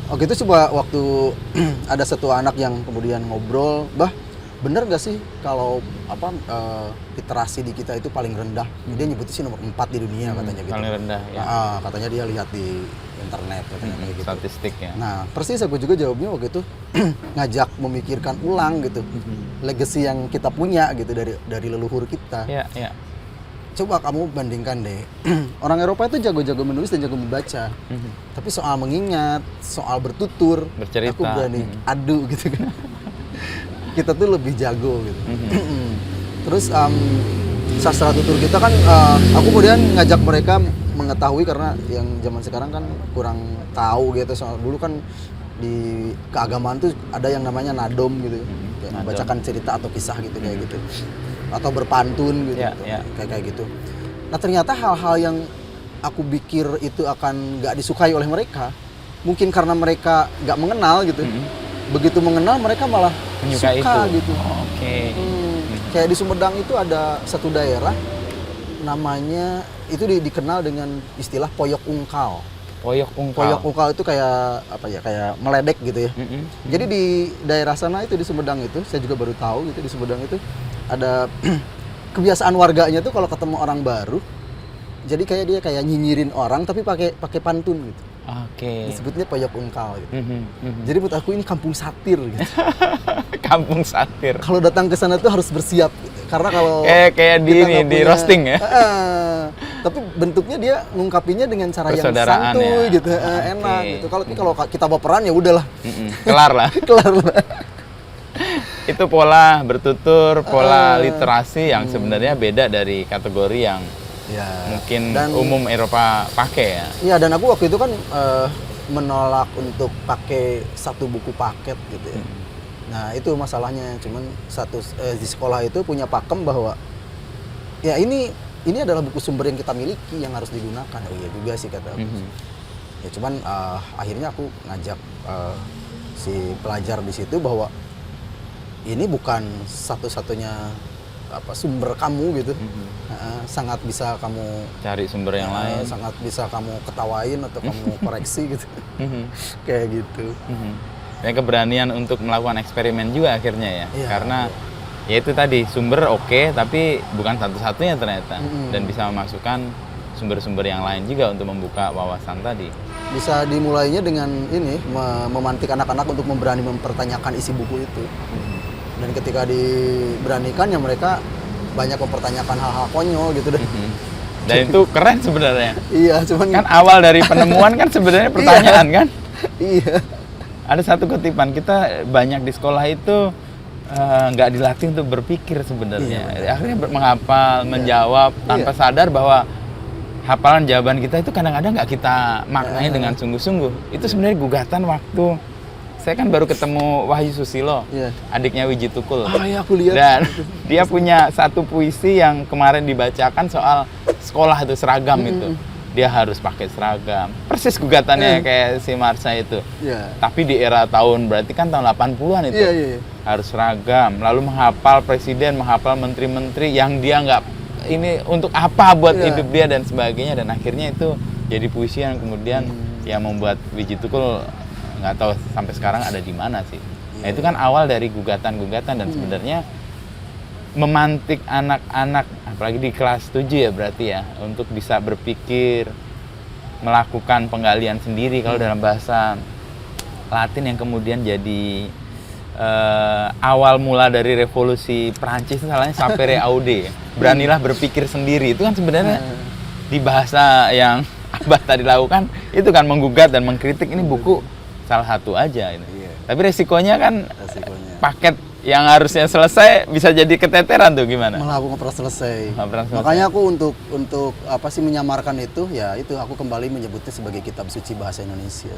waktu itu coba waktu ada satu anak yang kemudian ngobrol, "Bah, bener gak sih kalau literasi di kita itu paling rendah?" Dia nyebutnya sih nomor 4 di dunia katanya gitu. Paling rendah ya. Katanya dia lihat di internet katanya kayak gitu. Statistik ya. Nah, persis aku juga jawabnya waktu itu ngajak memikirkan ulang gitu. Legacy yang kita punya gitu dari leluhur kita. Ya, ya. Coba kamu bandingkan deh. Orang Eropa itu jago-jago menulis dan jago membaca. Tapi soal mengingat, soal bertutur, Bercerita. aku berani adu gitu kan. Kita tuh lebih jago gitu. Terus sastra tutur kita kan aku kemudian ngajak mereka mengetahui karena yang zaman sekarang kan kurang tahu gitu. Soal dulu kan di keagamaan tuh ada yang namanya nadom gitu. Kayak membacakan cerita atau kisah gitu kayak gitu. Atau berpantun gitu, kayak gitu. Nah ternyata hal-hal yang aku pikir itu akan nggak disukai oleh mereka, mungkin karena mereka nggak mengenal gitu. Begitu mengenal mereka malah Menyukai suka itu. gitu. Oke. Kayak di Sumedang itu ada satu daerah namanya itu dikenal dengan istilah poyok ungkal. Poyok ungkal. Poyok ungkal itu kayak apa ya? Kayak meledek gitu ya. Jadi di daerah sana itu di Sumedang itu, saya juga baru tahu gitu di Sumedang itu ada kebiasaan warganya tuh kalau ketemu orang baru, jadi kayak dia kayak nyinyirin orang tapi pakai pantun gitu. Oke. Disebutnya poyok ungkal gitu. Jadi menurut aku ini kampung satir gitu. Kampung satir. Kalau datang ke sana tuh harus bersiap gitu. Karena kalau kayak di kita ini nggak di punya- roasting ya. Tapi bentuknya dia ngungkapinya dengan cara yang Persaudaraan santuy ya. gitu, enak gitu. Kalau kita baperan ya udahlah, Kelar lah. kelar lah. Itu pola bertutur, pola literasi yang sebenarnya beda dari kategori yang Ya. mungkin Dan- umum Eropa pakai ya. Iya, dan aku waktu itu kan menolak untuk pakai satu buku paket gitu ya. Nah itu masalahnya, cuman di sekolah itu punya pakem bahwa ya ini adalah buku sumber yang kita miliki yang harus digunakan. Oh iya juga sih kata aku. Ya cuman akhirnya aku ngajak si pelajar di situ bahwa ini bukan satu-satunya sumber kamu gitu. Sangat bisa kamu Cari sumber yang lain. sangat bisa kamu ketawain atau kamu koreksi gitu. Kayak gitu. Ya, keberanian untuk melakukan eksperimen juga akhirnya ya. Iya, Karena ya itu tadi sumber oke, tapi bukan satu-satunya ternyata. Dan bisa memasukkan sumber-sumber yang lain juga untuk membuka wawasan tadi. Bisa dimulainya dengan ini memantik anak-anak untuk memberani mempertanyakan isi buku itu. Dan ketika diberanikan ya mereka banyak mempertanyakan hal-hal konyol gitu deh. Dan itu keren sebenarnya. Iya, cuman Kan awal dari penemuan kan sebenarnya pertanyaan kan. iya. ada satu kutipan, kita banyak di sekolah itu nggak dilatih untuk berpikir sebenarnya. Akhirnya menghafal, menjawab tanpa sadar bahwa hafalan jawaban kita itu kadang-kadang nggak kita maknai dengan sungguh-sungguh. Itu sebenarnya gugatan waktu saya kan baru ketemu Wahyu Susilo, adiknya Wiji Tukul. Iya, aku lihat. Dan dia punya satu puisi yang kemarin dibacakan soal sekolah itu seragam itu. Dia harus pakai seragam. Persis gugatannya kayak si Marsha itu. Tapi di era tahun, berarti kan tahun 80-an itu. Harus seragam. Lalu menghafal presiden, menghafal menteri-menteri yang dia nggak, ini untuk apa buat hidup dia dan sebagainya. Dan akhirnya itu jadi puisi yang kemudian yang membuat Wiji Tukul nggak tahu sampai sekarang ada di mana sih. Nah itu kan awal dari gugatan-gugatan dan sebenarnya memantik anak-anak, apalagi di kelas 7 ya berarti ya, untuk bisa berpikir, melakukan penggalian sendiri kalau dalam bahasa Latin yang kemudian jadi awal mula dari revolusi Prancis, salahnya sapere aude, beranilah berpikir sendiri. Itu kan sebenarnya di bahasa yang Abah tadi lakukan, itu kan menggugat dan mengkritik. Ini buku salah satu aja ini. Tapi resikonya kan paket yang harusnya selesai bisa jadi keteteran tuh, gimana? Malah aku nggak pernah selesai. Makanya aku untuk apa sih menyamarkan itu, ya itu aku kembali menyebutnya sebagai kitab suci bahasa Indonesia.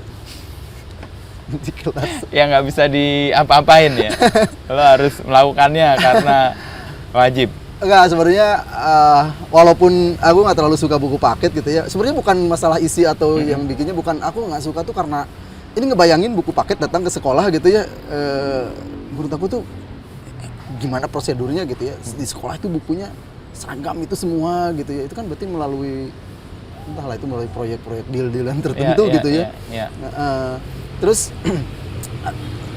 Di kelas. Ya nggak bisa diapa-apain ya. Lo harus melakukannya karena wajib. Enggak, sebenarnya walaupun aku nggak terlalu suka buku paket gitu ya. Sebenarnya bukan masalah isi atau yang bikinnya, bukan, aku nggak suka tuh karena ini ngebayangin buku paket datang ke sekolah gitu ya. Menurut aku tuh gimana prosedurnya gitu ya, di sekolah itu bukunya seragam itu semua gitu ya, itu kan berarti melalui entahlah itu melalui proyek-proyek deal-dealan tertentu gitu ya. Terus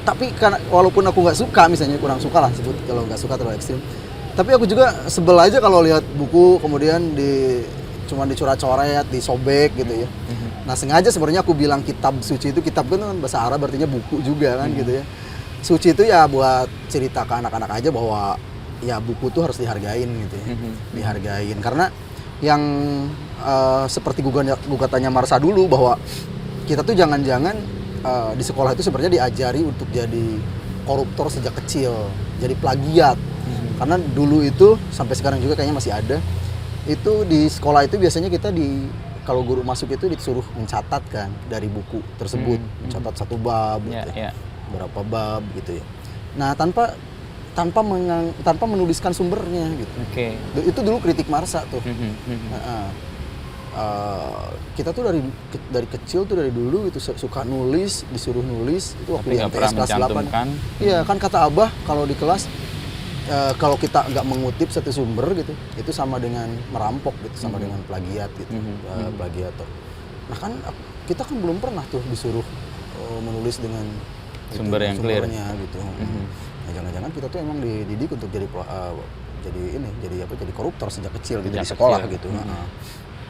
tapi karena walaupun aku nggak suka, misalnya kurang suka lah sebut, kalau nggak suka terlalu ekstrim, tapi aku juga sebel aja kalau lihat buku kemudian cuma dicoret-coret, disobek gitu ya. Nah sengaja sebenarnya aku bilang kitab suci itu, kitab kan bahasa Arab artinya buku juga kan gitu ya. Suci itu ya buat cerita ke anak-anak aja bahwa ya buku tuh harus dihargain gitu ya. Dihargain karena yang seperti gugatannya Marsha dulu, bahwa kita tuh jangan-jangan di sekolah itu sebenarnya diajari untuk jadi koruptor sejak kecil, jadi plagiat. Karena dulu itu sampai sekarang juga kayaknya masih ada. Itu di sekolah itu biasanya kita kalau guru masuk itu disuruh mencatat kan dari buku tersebut, mencatat satu bab, berapa bab gitu ya. Nah tanpa menuliskan sumbernya gitu. Itu dulu kritik Marsha tuh. Kita tuh dari kecil tuh, dari dulu gitu suka nulis, disuruh nulis itu waktu di MTS kelas 8. Iya kan kata Abah kalau di kelas kalau kita nggak mengutip satu sumber gitu, itu sama dengan merampok gitu, sama dengan plagiat gitu, plagiator. Nah kan kita kan belum pernah tuh disuruh menulis dengan sumber yang clear gitu. Nah, jangan-jangan kita tuh emang dididik untuk jadi koruptor sejak kecil gitu di sekolah gitu.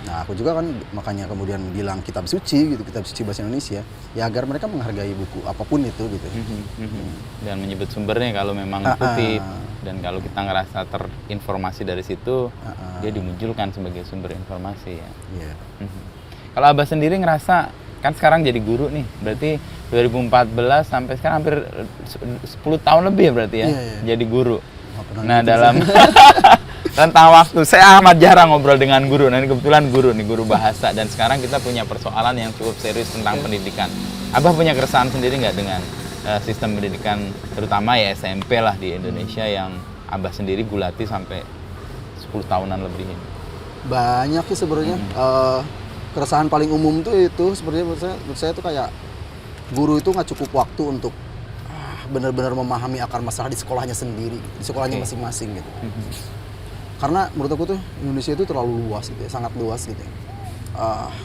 Nah aku juga kan makanya kemudian bilang kitab suci gitu, kitab suci bahasa Indonesia, ya agar mereka menghargai buku apapun itu gitu. Dan menyebut sumbernya kalau memang kutip, dan kalau kita ngerasa terinformasi dari situ, dia dimunculkan sebagai sumber informasi ya. Kalau Abah sendiri ngerasa, kan sekarang jadi guru nih, berarti 2014 sampai sekarang hampir 10 tahun lebih ya berarti ya, jadi guru. Nah dalam rentang waktu, saya amat jarang ngobrol dengan guru. Nah ini kebetulan guru bahasa, dan sekarang kita punya persoalan yang cukup serius tentang pendidikan. Abah punya keresahan sendiri nggak dengan sistem pendidikan, terutama ya SMP lah di Indonesia yang Abah sendiri gulati sampai 10 tahunan lebih ini? Banyak sih sebenarnya. Keresahan paling umum tuh itu sebenarnya menurut saya tuh kayak guru itu nggak cukup waktu untuk benar-benar memahami akar masalah di sekolahnya sendiri, di sekolahnya masing-masing gitu. Karena menurut aku tuh Indonesia itu terlalu luas gitu ya, sangat luas gitu ya.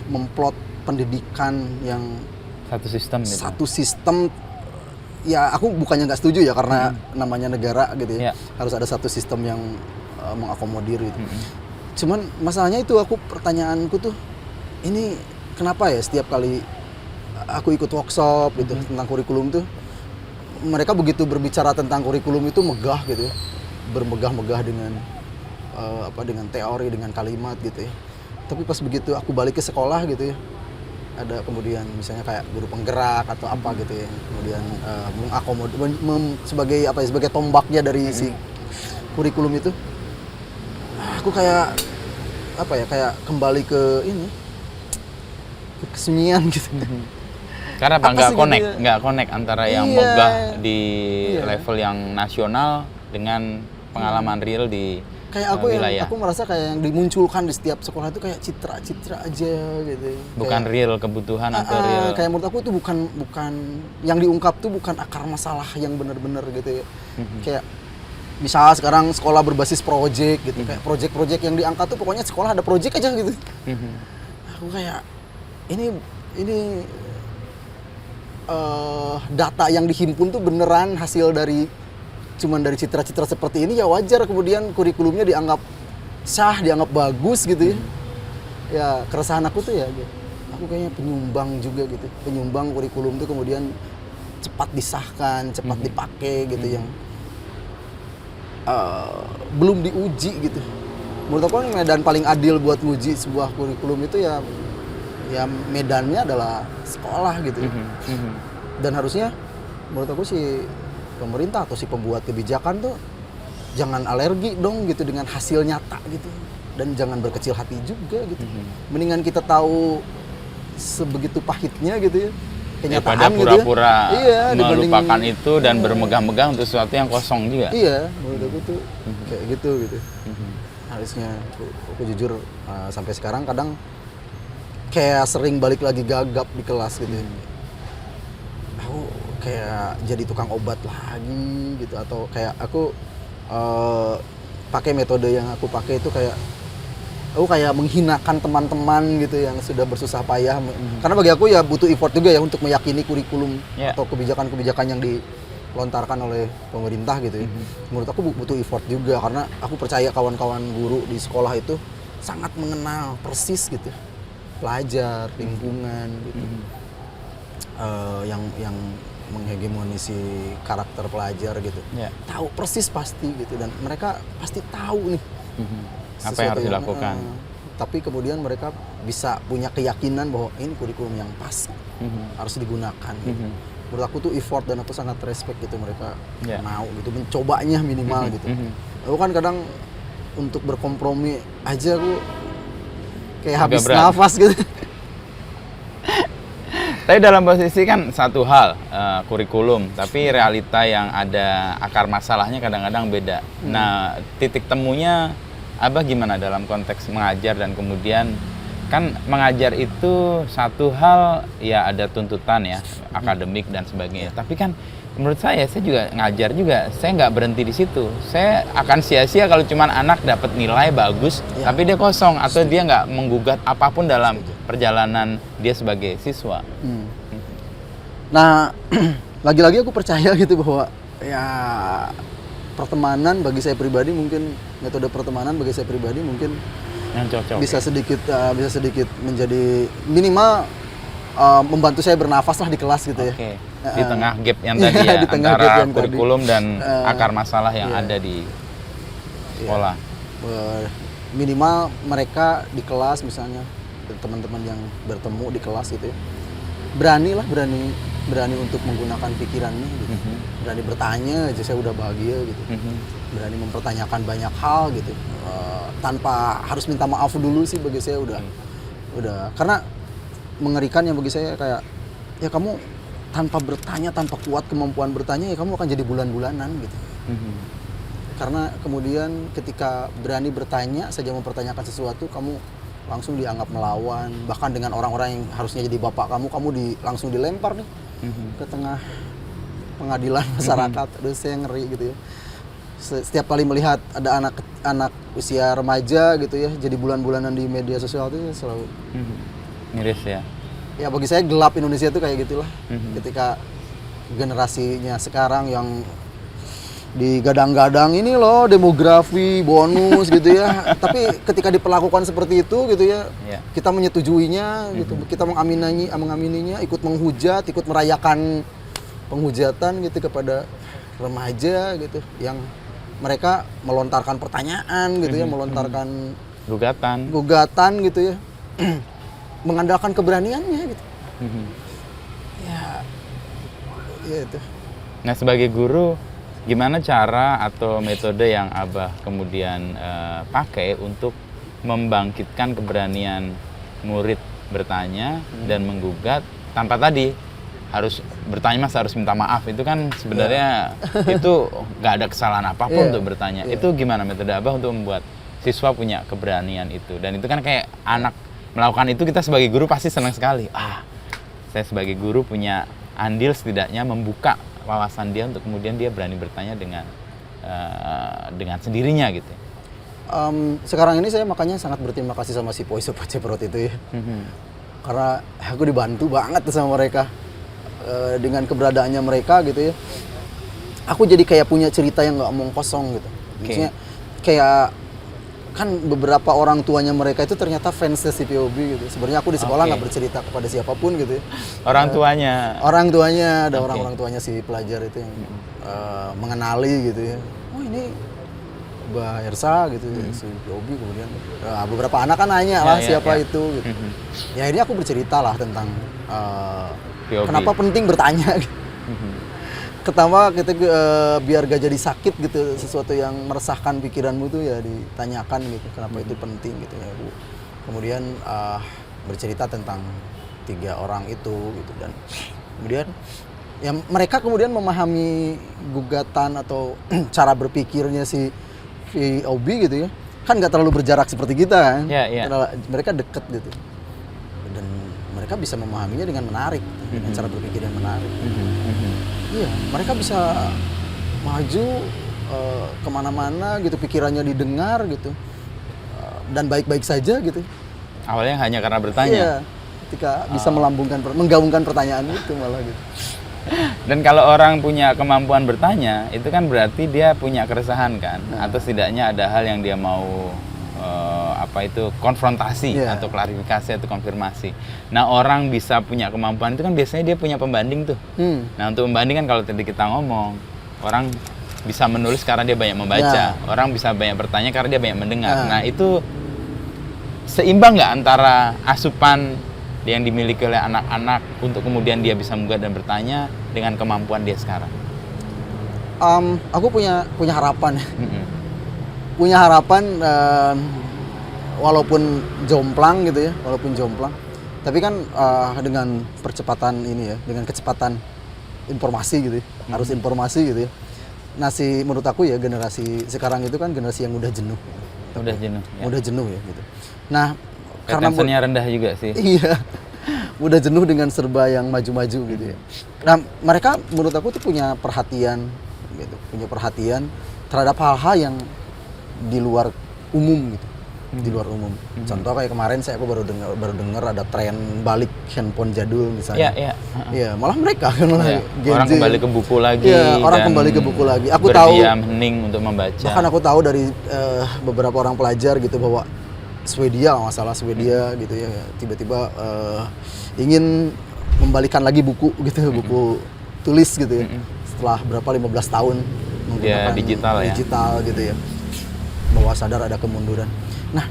Memplot pendidikan yang satu sistem, ya aku bukannya nggak setuju ya, karena namanya negara gitu ya, harus ada satu sistem yang mengakomodir gitu. Cuman masalahnya itu, pertanyaanku tuh, ini kenapa ya setiap kali aku ikut workshop gitu tentang kurikulum tuh, mereka begitu berbicara tentang kurikulum itu megah gitu ya, bermegah-megah dengan dengan teori, dengan kalimat gitu ya. Tapi pas begitu aku balik ke sekolah gitu ya, ada kemudian misalnya kayak guru penggerak atau apa gitu ya, kemudian mengakomodir sebagai apa ya, sebagai tombaknya dari si kurikulum itu. Aku kayak apa ya, kayak kembali ke ini, ke kesunyian gitu. Karena apa? Apa Nggak sih gitu connect, ya? nggak connect antara yang Iya. megah di Iya. level yang nasional dengan pengalaman real di Kayak aku wilayah. aku merasa kayak yang dimunculkan di setiap sekolah itu kayak citra-citra aja gitu. Bukan Kayak, real kebutuhan atau real. kayak menurut aku itu bukan yang diungkap tuh bukan akar masalah yang benar-benar gitu ya. Kayak misal sekarang sekolah berbasis project gitu, kayak project-project yang diangkat tuh pokoknya sekolah ada project aja gitu. Aku kayak ini data yang dihimpun tuh beneran hasil dari cuman dari citra-citra seperti ini, ya wajar kemudian kurikulumnya dianggap sah, dianggap bagus gitu ya. Ya keresahan aku tuh ya, aku kayaknya penyumbang juga gitu, penyumbang kurikulum tuh kemudian cepat disahkan, cepat dipakai gitu yang belum diuji gitu. Menurut aku kan medan paling adil buat nguji sebuah kurikulum itu ya medannya adalah sekolah gitu. Dan harusnya menurut aku sih pemerintah atau si pembuat kebijakan tuh jangan alergi dong gitu dengan hasil nyata gitu, dan jangan berkecil hati juga gitu. Mendingan kita tahu sebegitu pahitnya gitu ya Daripada kenyataan gitu ya. pura-pura Iya, dibanding- melupakan itu dan bermegah-megah untuk sesuatu yang kosong juga. Iya, menurut aku tuh kayak gitu. Harusnya aku jujur sampai sekarang kadang kayak sering balik lagi gagap di kelas gitu. Aku kayak jadi tukang obat lagi gitu, atau kayak aku pakai metode yang aku pakai itu kayak aku kayak menghinakan teman-teman gitu yang sudah bersusah payah. Karena bagi aku ya butuh effort juga ya untuk meyakini kurikulum atau kebijakan-kebijakan yang dilontarkan oleh pemerintah gitu ya. Menurut aku butuh effort juga, karena aku percaya kawan-kawan guru di sekolah itu sangat mengenal persis gitu pelajar, lingkungan gitu. Yang menghegemoni si karakter pelajar gitu. Tahu persis pasti gitu, dan mereka pasti tahu nih apa yang harus dilakukan. Tapi kemudian mereka bisa punya keyakinan bahwa ini kurikulum yang pas, harus digunakan. Menurut aku tuh effort, dan aku sangat respect gitu mereka mau gitu, mencobanya minimal gitu. Aku kan kadang untuk berkompromi aja aku kayak habis nafas gitu. Tapi dalam posisi kan satu hal kurikulum, tapi realita yang ada akar masalahnya kadang-kadang beda. Nah, titik temunya Abah gimana dalam konteks mengajar, dan kemudian kan mengajar itu satu hal ya, ada tuntutan ya akademik dan sebagainya. Tapi kan menurut saya juga ngajar juga, saya nggak berhenti di situ. Saya akan sia-sia kalau cuma anak dapat nilai bagus tapi dia kosong, atau dia nggak menggugat apapun dalam perjalanan dia sebagai siswa. Nah, lagi-lagi aku percaya gitu bahwa ya pertemanan bagi saya pribadi, mungkin metode pertemanan bagi saya pribadi mungkin Yang cocok bisa sedikit menjadi minimal membantu saya bernafas lah di kelas gitu ya. Di tengah gap yang tadi ya, di tengah antara gap yang kurikulum tadi. dan akar masalah yang ada di sekolah. Minimal mereka di kelas misalnya, teman-teman yang bertemu di kelas gitu ya, berani untuk menggunakan pikirannya gitu. Berani bertanya aja, saya udah bahagia gitu. Berani mempertanyakan banyak hal gitu, tanpa harus minta maaf dulu sih, bagi saya udah karena mengerikan yang bagi saya kayak ya kamu tanpa bertanya, tanpa kuat kemampuan bertanya, ya kamu akan jadi bulan-bulanan gitu. Karena kemudian ketika berani bertanya saja, mempertanyakan sesuatu, kamu langsung dianggap melawan, bahkan dengan orang-orang yang harusnya jadi bapak kamu langsung dilempar nih ke tengah pengadilan masyarakat. Aduh, saya ngeri gitu ya. Setiap kali melihat ada anak usia remaja gitu ya jadi bulan-bulanan di media sosial itu selalu miris ya. Ya bagi saya gelap Indonesia itu kayak gitulah. Ketika generasinya sekarang yang digadang-gadang ini loh demografi bonus gitu ya, tapi ketika diperlakukan seperti itu gitu ya, kita menyetujuinya gitu, kita mengamininya, ikut menghujat, ikut merayakan penghujatan gitu kepada remaja gitu, yang mereka melontarkan pertanyaan gitu ya, melontarkan gugatan gitu ya. mengandalkan keberaniannya gitu. Mhm. Ya, ya itu. Nah, sebagai guru, gimana cara atau metode yang Abah kemudian pakai untuk membangkitkan keberanian murid bertanya dan menggugat tanpa tadi harus bertanya mas harus minta maaf, itu kan sebenarnya itu nggak ada kesalahan apapun untuk bertanya. Itu gimana metode Abah untuk membuat siswa punya keberanian itu? Dan itu kan kayak anak melakukan itu, kita sebagai guru pasti senang sekali. Saya sebagai guru punya andil setidaknya membuka wawasan dia untuk kemudian dia berani bertanya dengan sendirinya gitu. Sekarang ini saya makanya sangat berterima kasih sama si Poi Sobat Ceprot itu ya. Karena aku dibantu banget sama mereka. Dengan keberadaannya mereka gitu ya, aku jadi kayak punya cerita yang nggak omong kosong gitu. Maksudnya kayak kan beberapa orang tuanya mereka itu ternyata fans si POB gitu. Sebenarnya aku di sekolah nggak bercerita kepada siapapun gitu ya. Orang tuanya ada orang-orang tuanya si pelajar itu yang mengenali gitu ya. Oh ini Mbak Ersa gitu ya, si POB. Kemudian beberapa anak kan nanya lah siapa itu gitu. Ya akhirnya aku bercerita lah tentang kenapa penting bertanya gitu. Pertama kita biar gak jadi sakit gitu, sesuatu yang meresahkan pikiranmu tuh ya ditanyakan gitu, kenapa itu penting gitu ya Bu. Kemudian bercerita tentang 3 orang itu gitu, dan kemudian ya mereka kemudian memahami gugatan atau cara berpikirnya si VOB gitu ya, kan nggak terlalu berjarak seperti kita kan. Mereka deket gitu. Dan mereka bisa memahaminya dengan menarik, dengan cara berpikir yang menarik. Iya, mereka bisa maju kemana-mana gitu, pikirannya didengar gitu, dan baik-baik saja gitu. Awalnya hanya karena bertanya. Iya, ketika bisa menggabungkan pertanyaan itu malah gitu. Dan kalau orang punya kemampuan bertanya, itu kan berarti dia punya keresahan kan, atau setidaknya ada hal yang dia mau konfrontasi atau klarifikasi atau konfirmasi. Nah, orang bisa punya kemampuan itu kan biasanya dia punya pembanding tuh. Nah, untuk pembanding kan kalau tadi kita ngomong, orang bisa menulis karena dia banyak membaca, orang bisa banyak bertanya karena dia banyak mendengar. Nah, itu seimbang nggak antara asupan yang dimiliki oleh anak-anak untuk kemudian dia bisa menggugat dan bertanya dengan kemampuan dia sekarang? Aku punya harapan. Punya harapan. Walaupun jomplang gitu ya, tapi kan dengan percepatan ini ya, dengan kecepatan informasi gitu ya, harus informasi gitu ya. Nah, menurut aku ya generasi sekarang itu kan generasi yang udah jenuh. Udah jenuh ya gitu. Nah, karena rendah juga sih. Iya. Udah jenuh dengan serba yang maju-maju gitu ya. Nah, mereka menurut aku tuh punya perhatian gitu, terhadap hal-hal yang di luar umum gitu. Di luar umum. Contoh kayak kemarin aku baru dengar ada tren balik handphone jadul misalnya. Iya, malah mereka kan orang kembali ke buku lagi. Iya, orang kembali ke buku lagi. Aku berdiam hening untuk membaca. Bahkan aku tahu dari beberapa orang pelajar gitu bahwa Swedia gitu ya, tiba-tiba ingin membalikan lagi buku gitu, buku tulis gitu ya. Setelah berapa 15 tahun menggunakan digital gitu ya. Bahwa sadar ada kemunduran. Nah,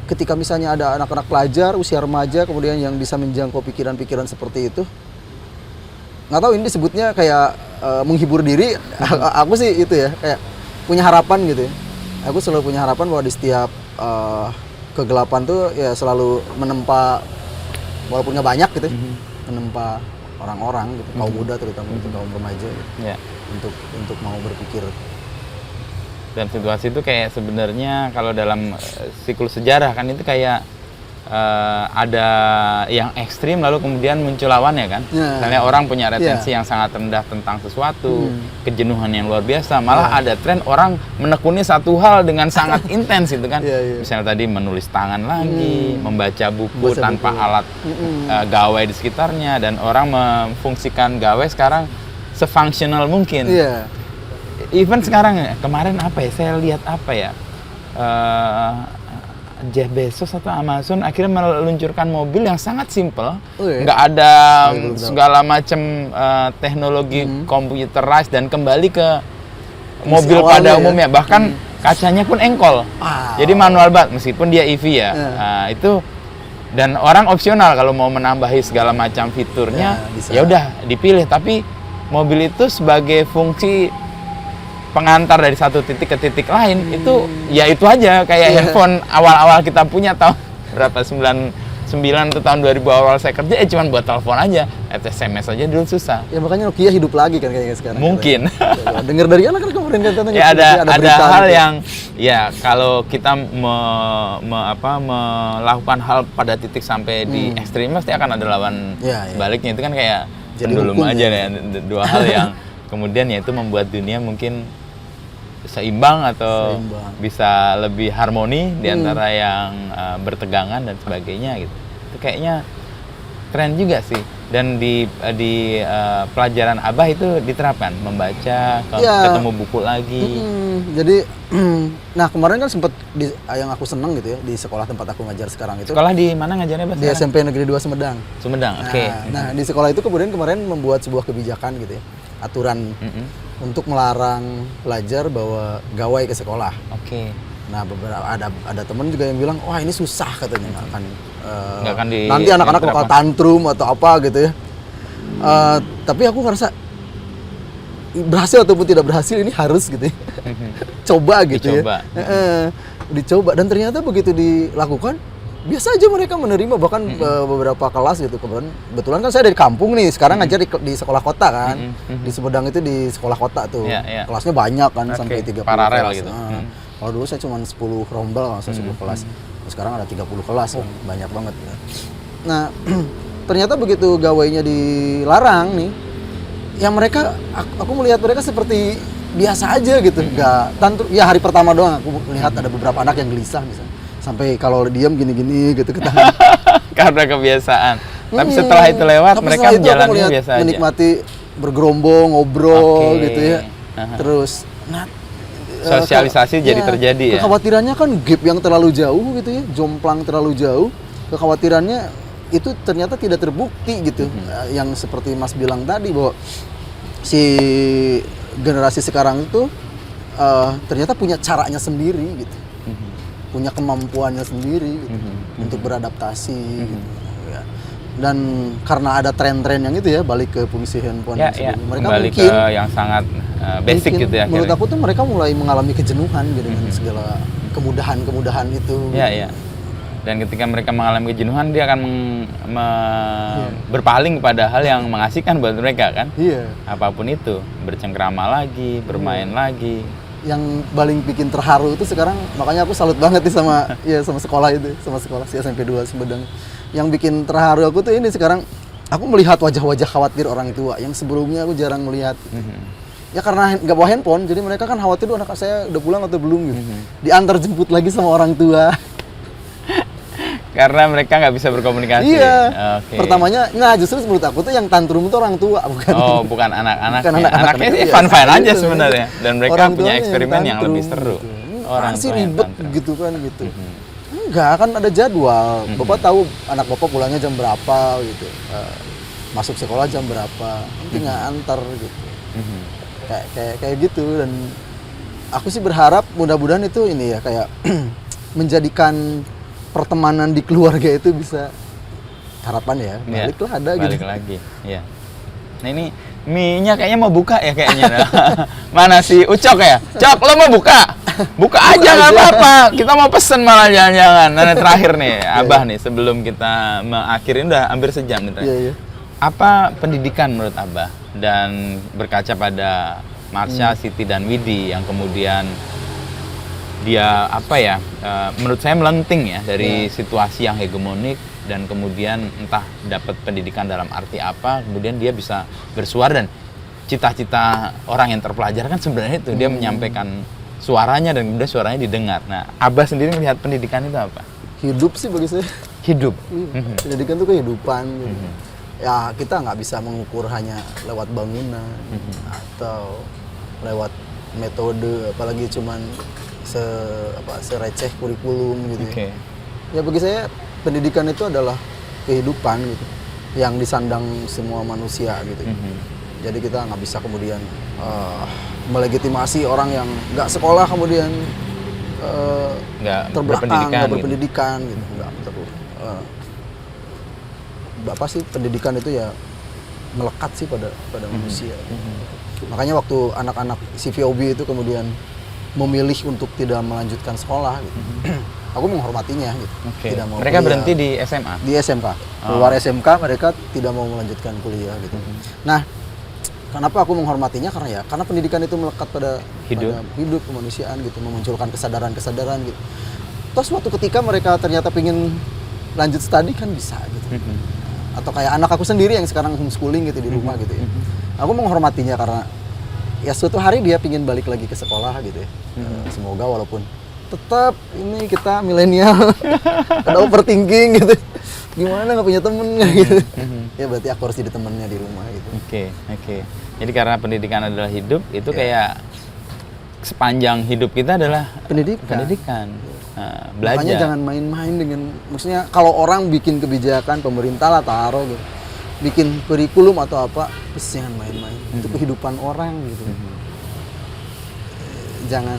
ketika misalnya ada anak-anak pelajar usia remaja kemudian yang bisa menjangkau pikiran-pikiran seperti itu, nggak tahu ini disebutnya kayak menghibur diri. Aku sih itu ya, kayak punya harapan gitu ya. Aku selalu punya harapan bahwa di setiap kegelapan tuh ya selalu menempa, walaupun nggak banyak gitu, menempa orang-orang gitu, kaum muda terutama itu, kaum remaja gitu, untuk mau berpikir. Dan situasi itu kayak sebenarnya kalau dalam siklus sejarah kan itu kayak ada yang ekstrim lalu kemudian muncul lawannya kan. Misalnya orang punya retensi yang sangat rendah tentang sesuatu, kejenuhan yang luar biasa, malah ada tren orang menekuni satu hal dengan sangat intens itu kan. Misalnya tadi menulis tangan lagi, membaca buku tanpa alat gawai di sekitarnya, dan orang memfungsikan gawai sekarang sefungsional mungkin. Even sekarang kemarin saya lihat Jeff Bezos atau Amazon akhirnya meluncurkan mobil yang sangat simple, nggak ada segala macam teknologi computerized dan kembali ke mobil pada umumnya, bahkan kacanya pun engkol, jadi manual banget meskipun dia EV ya. Itu Dan orang opsional kalau mau menambahi segala macam fiturnya, Ya, bisa. ya udah dipilih. Tapi mobil itu sebagai fungsi pengantar dari satu titik ke titik lain, itu ya itu aja kayak Iya. handphone awal-awal kita punya tahun berapa 99 atau tahun 2000 awal saya kerja cuman buat telepon aja, SMS aja dulu susah. Ya makanya Nokia hidup lagi kan kayaknya sekarang. Mungkin. Katanya. Dengar dari anak kan kemarin katanya. Ya ada berita hal gitu. yang ya kalau kita melakukan hal pada titik sampai di ekstrim pasti akan ada lawan Ya, ya. sebaliknya. Itu kan kayak Jadi pendulum hukum aja ya. ya, dua hal yang kemudian ya itu membuat dunia mungkin seimbang atau Seimbang. bisa lebih harmoni di antara yang bertegangan dan sebagainya gitu. Itu kayaknya keren juga sih. Dan di pelajaran Abah itu diterapkan membaca, Ya. ketemu buku lagi. Jadi, nah kemarin kan sempat yang aku seneng gitu ya di sekolah tempat aku ngajar sekarang itu Sekolah di mana ngajarnya Bas? di SMP Negeri 2 Sumedang. Sumedang, oke. Nah, di sekolah itu kemudian kemarin membuat sebuah kebijakan gitu ya, aturan untuk melarang pelajar bawa gawai ke sekolah. Oke. Nah, beberapa ada temen juga yang bilang, wah ini susah katanya, nggak akan, Nggak akan nanti anak-anak bakal diterapkan. tantrum atau apa gitu ya. Tapi aku ngerasa berhasil ataupun tidak berhasil ini harus gitu ya. Coba gitu Dicoba. ya. Dicoba dan ternyata begitu dilakukan biasa aja mereka menerima, bahkan beberapa kelas gitu. Kebetulan kan saya dari kampung nih, sekarang ngajar di sekolah kota kan. Di Sumedang itu di sekolah kota tuh. Iya, iya. Kelasnya banyak kan, Oke, sampai 30 paralel kelas. gitu. Kalau dulu saya cuma 10 rombel, kalau saya 10 kelas. Sekarang ada 30 kelas, kan. Banyak banget. Ya. Nah, ternyata begitu gawainya dilarang nih, yang mereka, aku melihat mereka seperti biasa aja gitu. Nggak tantrum. Ya hari pertama doang aku melihat ada beberapa anak yang gelisah misalnya. Sampai kalau diam gini-gini gitu ketahan. Karena kebiasaan. Tapi setelah itu lewat, Tapi mereka setelah itu aku jalannya melihat biasa aja. menikmati bergerombol, ngobrol Oke. gitu ya. Aha. Terus Sosialisasi jadi terjadi ya. kekhawatirannya kan gap yang terlalu jauh gitu ya, jomplang terlalu jauh. Kekhawatirannya itu ternyata tidak terbukti gitu. Yang seperti Mas bilang tadi bahwa si generasi sekarang itu ternyata punya caranya sendiri gitu. Punya kemampuannya sendiri gitu, untuk beradaptasi gitu. Ya. Dan karena ada tren-tren yang itu ya, balik ke fungsi handphone Ya, yang ya. sebelumnya. Mereka Kembali mungkin ke yang sangat basic mungkin, gitu ya. menurut akhirnya. aku tuh mereka mulai mengalami kejenuhan gitu dengan segala kemudahan-kemudahan itu. Ya, ya. Dan ketika mereka mengalami kejenuhan, dia akan berpaling pada hal yang mengasihkan buat mereka kan. Iya. Apapun itu, bercengkrama lagi, bermain lagi. Yang paling bikin terharu itu sekarang, makanya aku salut banget nih sama ya sama sekolah itu, sama sekolah si SMP 2 Sumedang. Yang bikin terharu aku tuh ini sekarang aku melihat wajah-wajah khawatir orang tua yang sebelumnya aku jarang melihat. Ya karena nggak bawa handphone, jadi mereka kan khawatir anak saya udah pulang atau belum gitu. Diantar jemput lagi sama orang tua. Karena mereka nggak bisa berkomunikasi. Iya. Oke. Pertamanya, nah justru menurut aku tuh yang tantrum itu orang tua, bukan. Oh, bukan anak-anaknya. Bukan anak-anak, Anaknya sih iya, fun-fun aja gitu. sebenarnya. Dan mereka Orang punya tuanya eksperimen yang tantrum lebih seru. gitu. Orang Sih tua yang ribet tantrum. gitu kan gitu. Enggak, kan ada jadwal. Bapak tahu anak bapak pulangnya jam berapa gitu. Masuk sekolah jam berapa. Nanti nggak antar gitu. Kayak gitu. Dan aku sih berharap mudah-mudahan itu ini ya kayak menjadikan pertemanan di keluarga itu bisa, harapan ya, Iya, baliklah ada balik gitu. lagi. Iya. Nah ini mie-nya kayaknya mau buka ya kayaknya. Mana si Ucok ya? Cok, lo mau buka? Buka aja nggak aja. apa-apa. Kita mau pesen malah jangan-jangan. Nah, terakhir nih, Abah nih sebelum kita mengakhiri udah hampir sejam nih. terakhir. Iya, iya. Apa pendidikan menurut Abah dan berkaca pada Marsha, Siti dan Widi yang kemudian dia apa ya? Menurut saya melenting ya dari situasi yang hegemonik dan kemudian entah dapat pendidikan dalam arti apa, kemudian dia bisa bersuara dan cita-cita orang yang terpelajar kan sebenarnya itu dia menyampaikan suaranya dan kemudian suaranya didengar. Nah, Abah sendiri melihat pendidikan itu apa? Hidup sih bagi saya. Hidup. Pendidikan itu kehidupan gitu. Ya kita nggak bisa mengukur hanya lewat bangunan atau lewat metode, apalagi cuman sereceh kurikulum gitu. Oke. Ya bagi saya pendidikan itu adalah kehidupan gitu, yang disandang semua manusia gitu. Jadi kita nggak bisa kemudian melegitimasi orang yang nggak sekolah kemudian Nggak terbelakang, berpendidikan nggak gitu. berpendidikan gitu, nggak perlu. Bapak sih pendidikan itu ya melekat sih pada manusia. Makanya waktu anak-anak CVOB itu kemudian memilih untuk tidak melanjutkan sekolah gitu. Aku menghormatinya gitu. Oke. Tidak mau Mereka kuliah. berhenti di SMA. Di SMK. Keluar SMK mereka tidak mau melanjutkan kuliah gitu. Nah, kenapa aku menghormatinya? Karena pendidikan itu melekat pada hidup kemanusiaan gitu, memunculkan kesadaran-kesadaran gitu. Terus suatu ketika mereka ternyata pengen lanjut studi kan bisa gitu. Atau kayak anak aku sendiri yang sekarang homeschooling gitu di rumah gitu ya. Aku menghormatinya karena ya suatu hari dia pingin balik lagi ke sekolah gitu ya. Semoga walaupun tetap ini kita milenial ada overthinking gitu. Gimana nggak punya temen gitu. Ya berarti aku harus jadi temennya di rumah gitu. Oke. Jadi karena pendidikan adalah hidup, itu kayak sepanjang hidup kita adalah pendidikan. Belajar. Makanya jangan main-main dengan, maksudnya kalau orang bikin kebijakan pemerintah lah taruh gitu, bikin kurikulum atau apa, terus jangan main-main. Itu kehidupan orang gitu. Jangan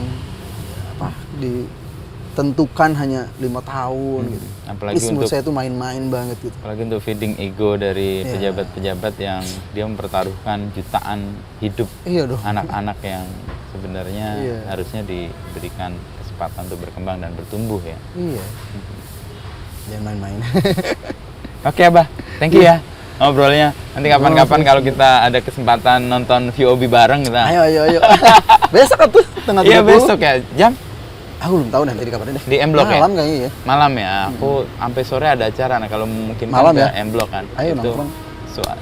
ditentukan hanya 5 tahun gitu. Apalagi menurut untuk saya itu main-main banget gitu. apalagi untuk feeding ego dari pejabat-pejabat yang dia mempertaruhkan jutaan hidup Iya dong. anak-anak yang sebenarnya Iya. harusnya diberikan kesempatan untuk berkembang dan bertumbuh ya. Iya. Jangan main-main. Oke Abah, thank you ya ngobrolnya. Nanti kapan-kapan kalau kita ada kesempatan nonton VOB bareng kita. Ayo. Besok tuh tengah 30. Iya besok ya, jam? Aku belum tahu nanti di kapan deh. Di M Block ya? Malam kayaknya ya. Malam ya, aku sampai sore ada acara. Nah kalau mungkin Malam kan ya? ke M Block kan. Ayo itu nongkrong.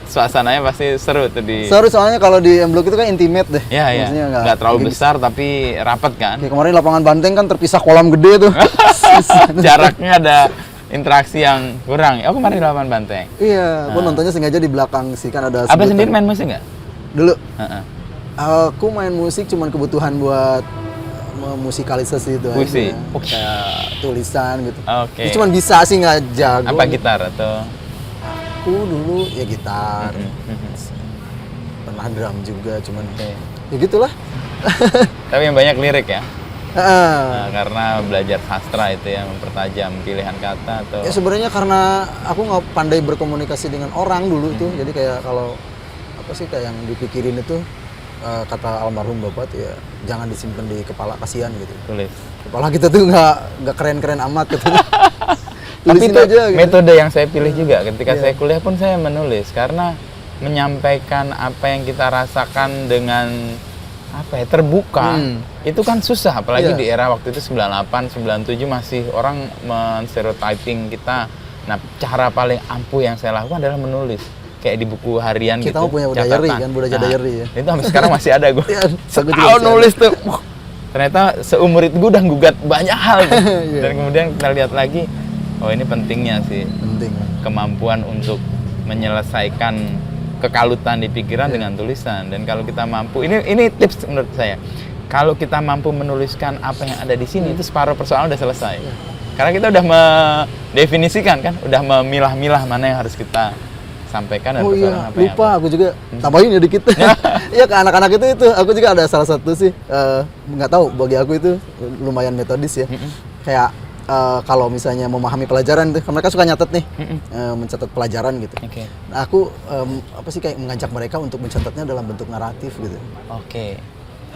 suasananya pasti seru tuh di. Sorry soalnya kalau di M Block itu kan intimate deh. Iya. Maksudnya Nggak terlalu besar tapi rapat kan. Kayak kemarin lapangan banteng kan terpisah kolam gede tuh. Jaraknya ada interaksi yang kurang. Oh kemarin di lapangan banteng. Iya, aku nontonnya sengaja di belakang sih kan ada. Abah sebutan. sendiri main musik nggak? Dulu. Heeh. Aku main musik cuman kebutuhan buat musikalisasi itu Puisi? aja. Kayak tulisan gitu. Oke. Itu cuman bisa sih nggak jago. Apa gitar atau? Aku dulu ya gitar. Pernah drum juga cuman ya gitulah. Tapi yang banyak lirik ya? Heeh. Nah, karena belajar sastra itu ya mempertajam pilihan kata atau Ya sebenarnya karena aku nggak pandai berkomunikasi dengan orang dulu tuh, jadi kayak kalau apa sih kayak yang dipikirin itu kata almarhum bapak tuh ya jangan disimpan di kepala, kasihan gitu. tulis. Kepala kita tuh nggak keren-keren amat gitu. Tapi Tulisin itu aja gitu. metode yang saya pilih juga ketika Iya. saya kuliah pun saya menulis karena menyampaikan apa yang kita rasakan dengan apa ya terbuka itu kan susah apalagi Iya. di era waktu itu 98 97 masih orang men-stereotyping kita. Nah, cara paling ampuh yang saya lakukan adalah menulis kayak di buku harian Kita gitu. mau punya diary kan, budaya diary ya. Itu sampai sekarang masih ada gue. Iya, aku juga Setahun masih nulis tuh. Wah, ternyata seumur itu gue udah gugat banyak hal tuh. Iya. Dan kemudian kita lihat lagi, oh ini pentingnya sih Penting. kemampuan untuk menyelesaikan kekalutan di pikiran Iya. dengan tulisan. Dan kalau kita mampu, ini tips menurut saya. Kalau kita mampu menuliskan apa yang ada di sini, itu separuh persoalan udah selesai. Iya. Karena kita udah mendefinisikan kan, udah memilah-milah mana yang harus kita sampaikan dan Oh persoalan iya, apa yang lupa aku juga tambahin ya dikit. Iya ke anak-anak itu aku juga ada salah satu sih nggak tahu bagi aku itu lumayan metodis ya. Kayak kalau misalnya memahami pelajaran tuh, mereka suka nyatet nih, mencatat pelajaran gitu. Oke. Nah, aku apa sih kayak mengajak mereka untuk mencatatnya dalam bentuk naratif gitu. Oke.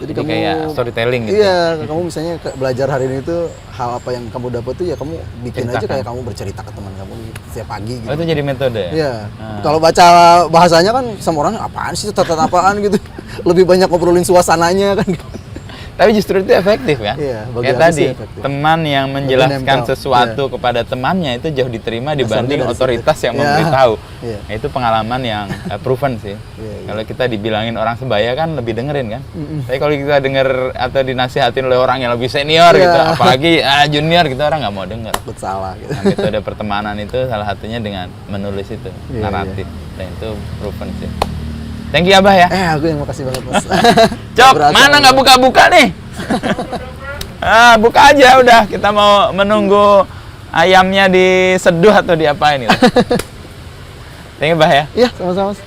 Jadi Jadi kayak storytelling gitu. Iya, kamu misalnya belajar hari ini tuh hal apa yang kamu dapat tuh ya kamu bikin aja Ceritakan. kayak kamu bercerita ke teman kamu gitu, setiap pagi gitu. Oh, itu jadi metode ya? Iya. Ah. Kalau baca bahasanya kan sama orang apaan sih catat apaan gitu. Lebih banyak ngobrolin suasananya kan. Tapi justru itu efektif kan? Iya, bagi Kayak aku tadi, sih efektif. teman yang menjelaskan nempel. sesuatu kepada temannya itu jauh diterima dibanding dari otoritas situ. yang Iya. memberitahu. Iya. Nah, itu pengalaman yang proven sih. Iya. Kalau kita dibilangin orang sebaya kan lebih dengerin kan? Tapi kalau kita denger atau dinasihatin oleh orang yang lebih senior Iya. gitu, apalagi junior gitu orang nggak mau denger. Takut salah gitu. Nah, metode pertemanan itu salah satunya dengan menulis itu, Iya, naratif. Dan itu proven sih. Thank you Abah ya. Aku yang makasih banget Mas. Cok, Berasa. mana nggak buka-buka nih? Buka aja udah. Kita mau menunggu ayamnya diseduh atau diapain gitu. Thank you, Bah ya. Iya, sama-sama Mas.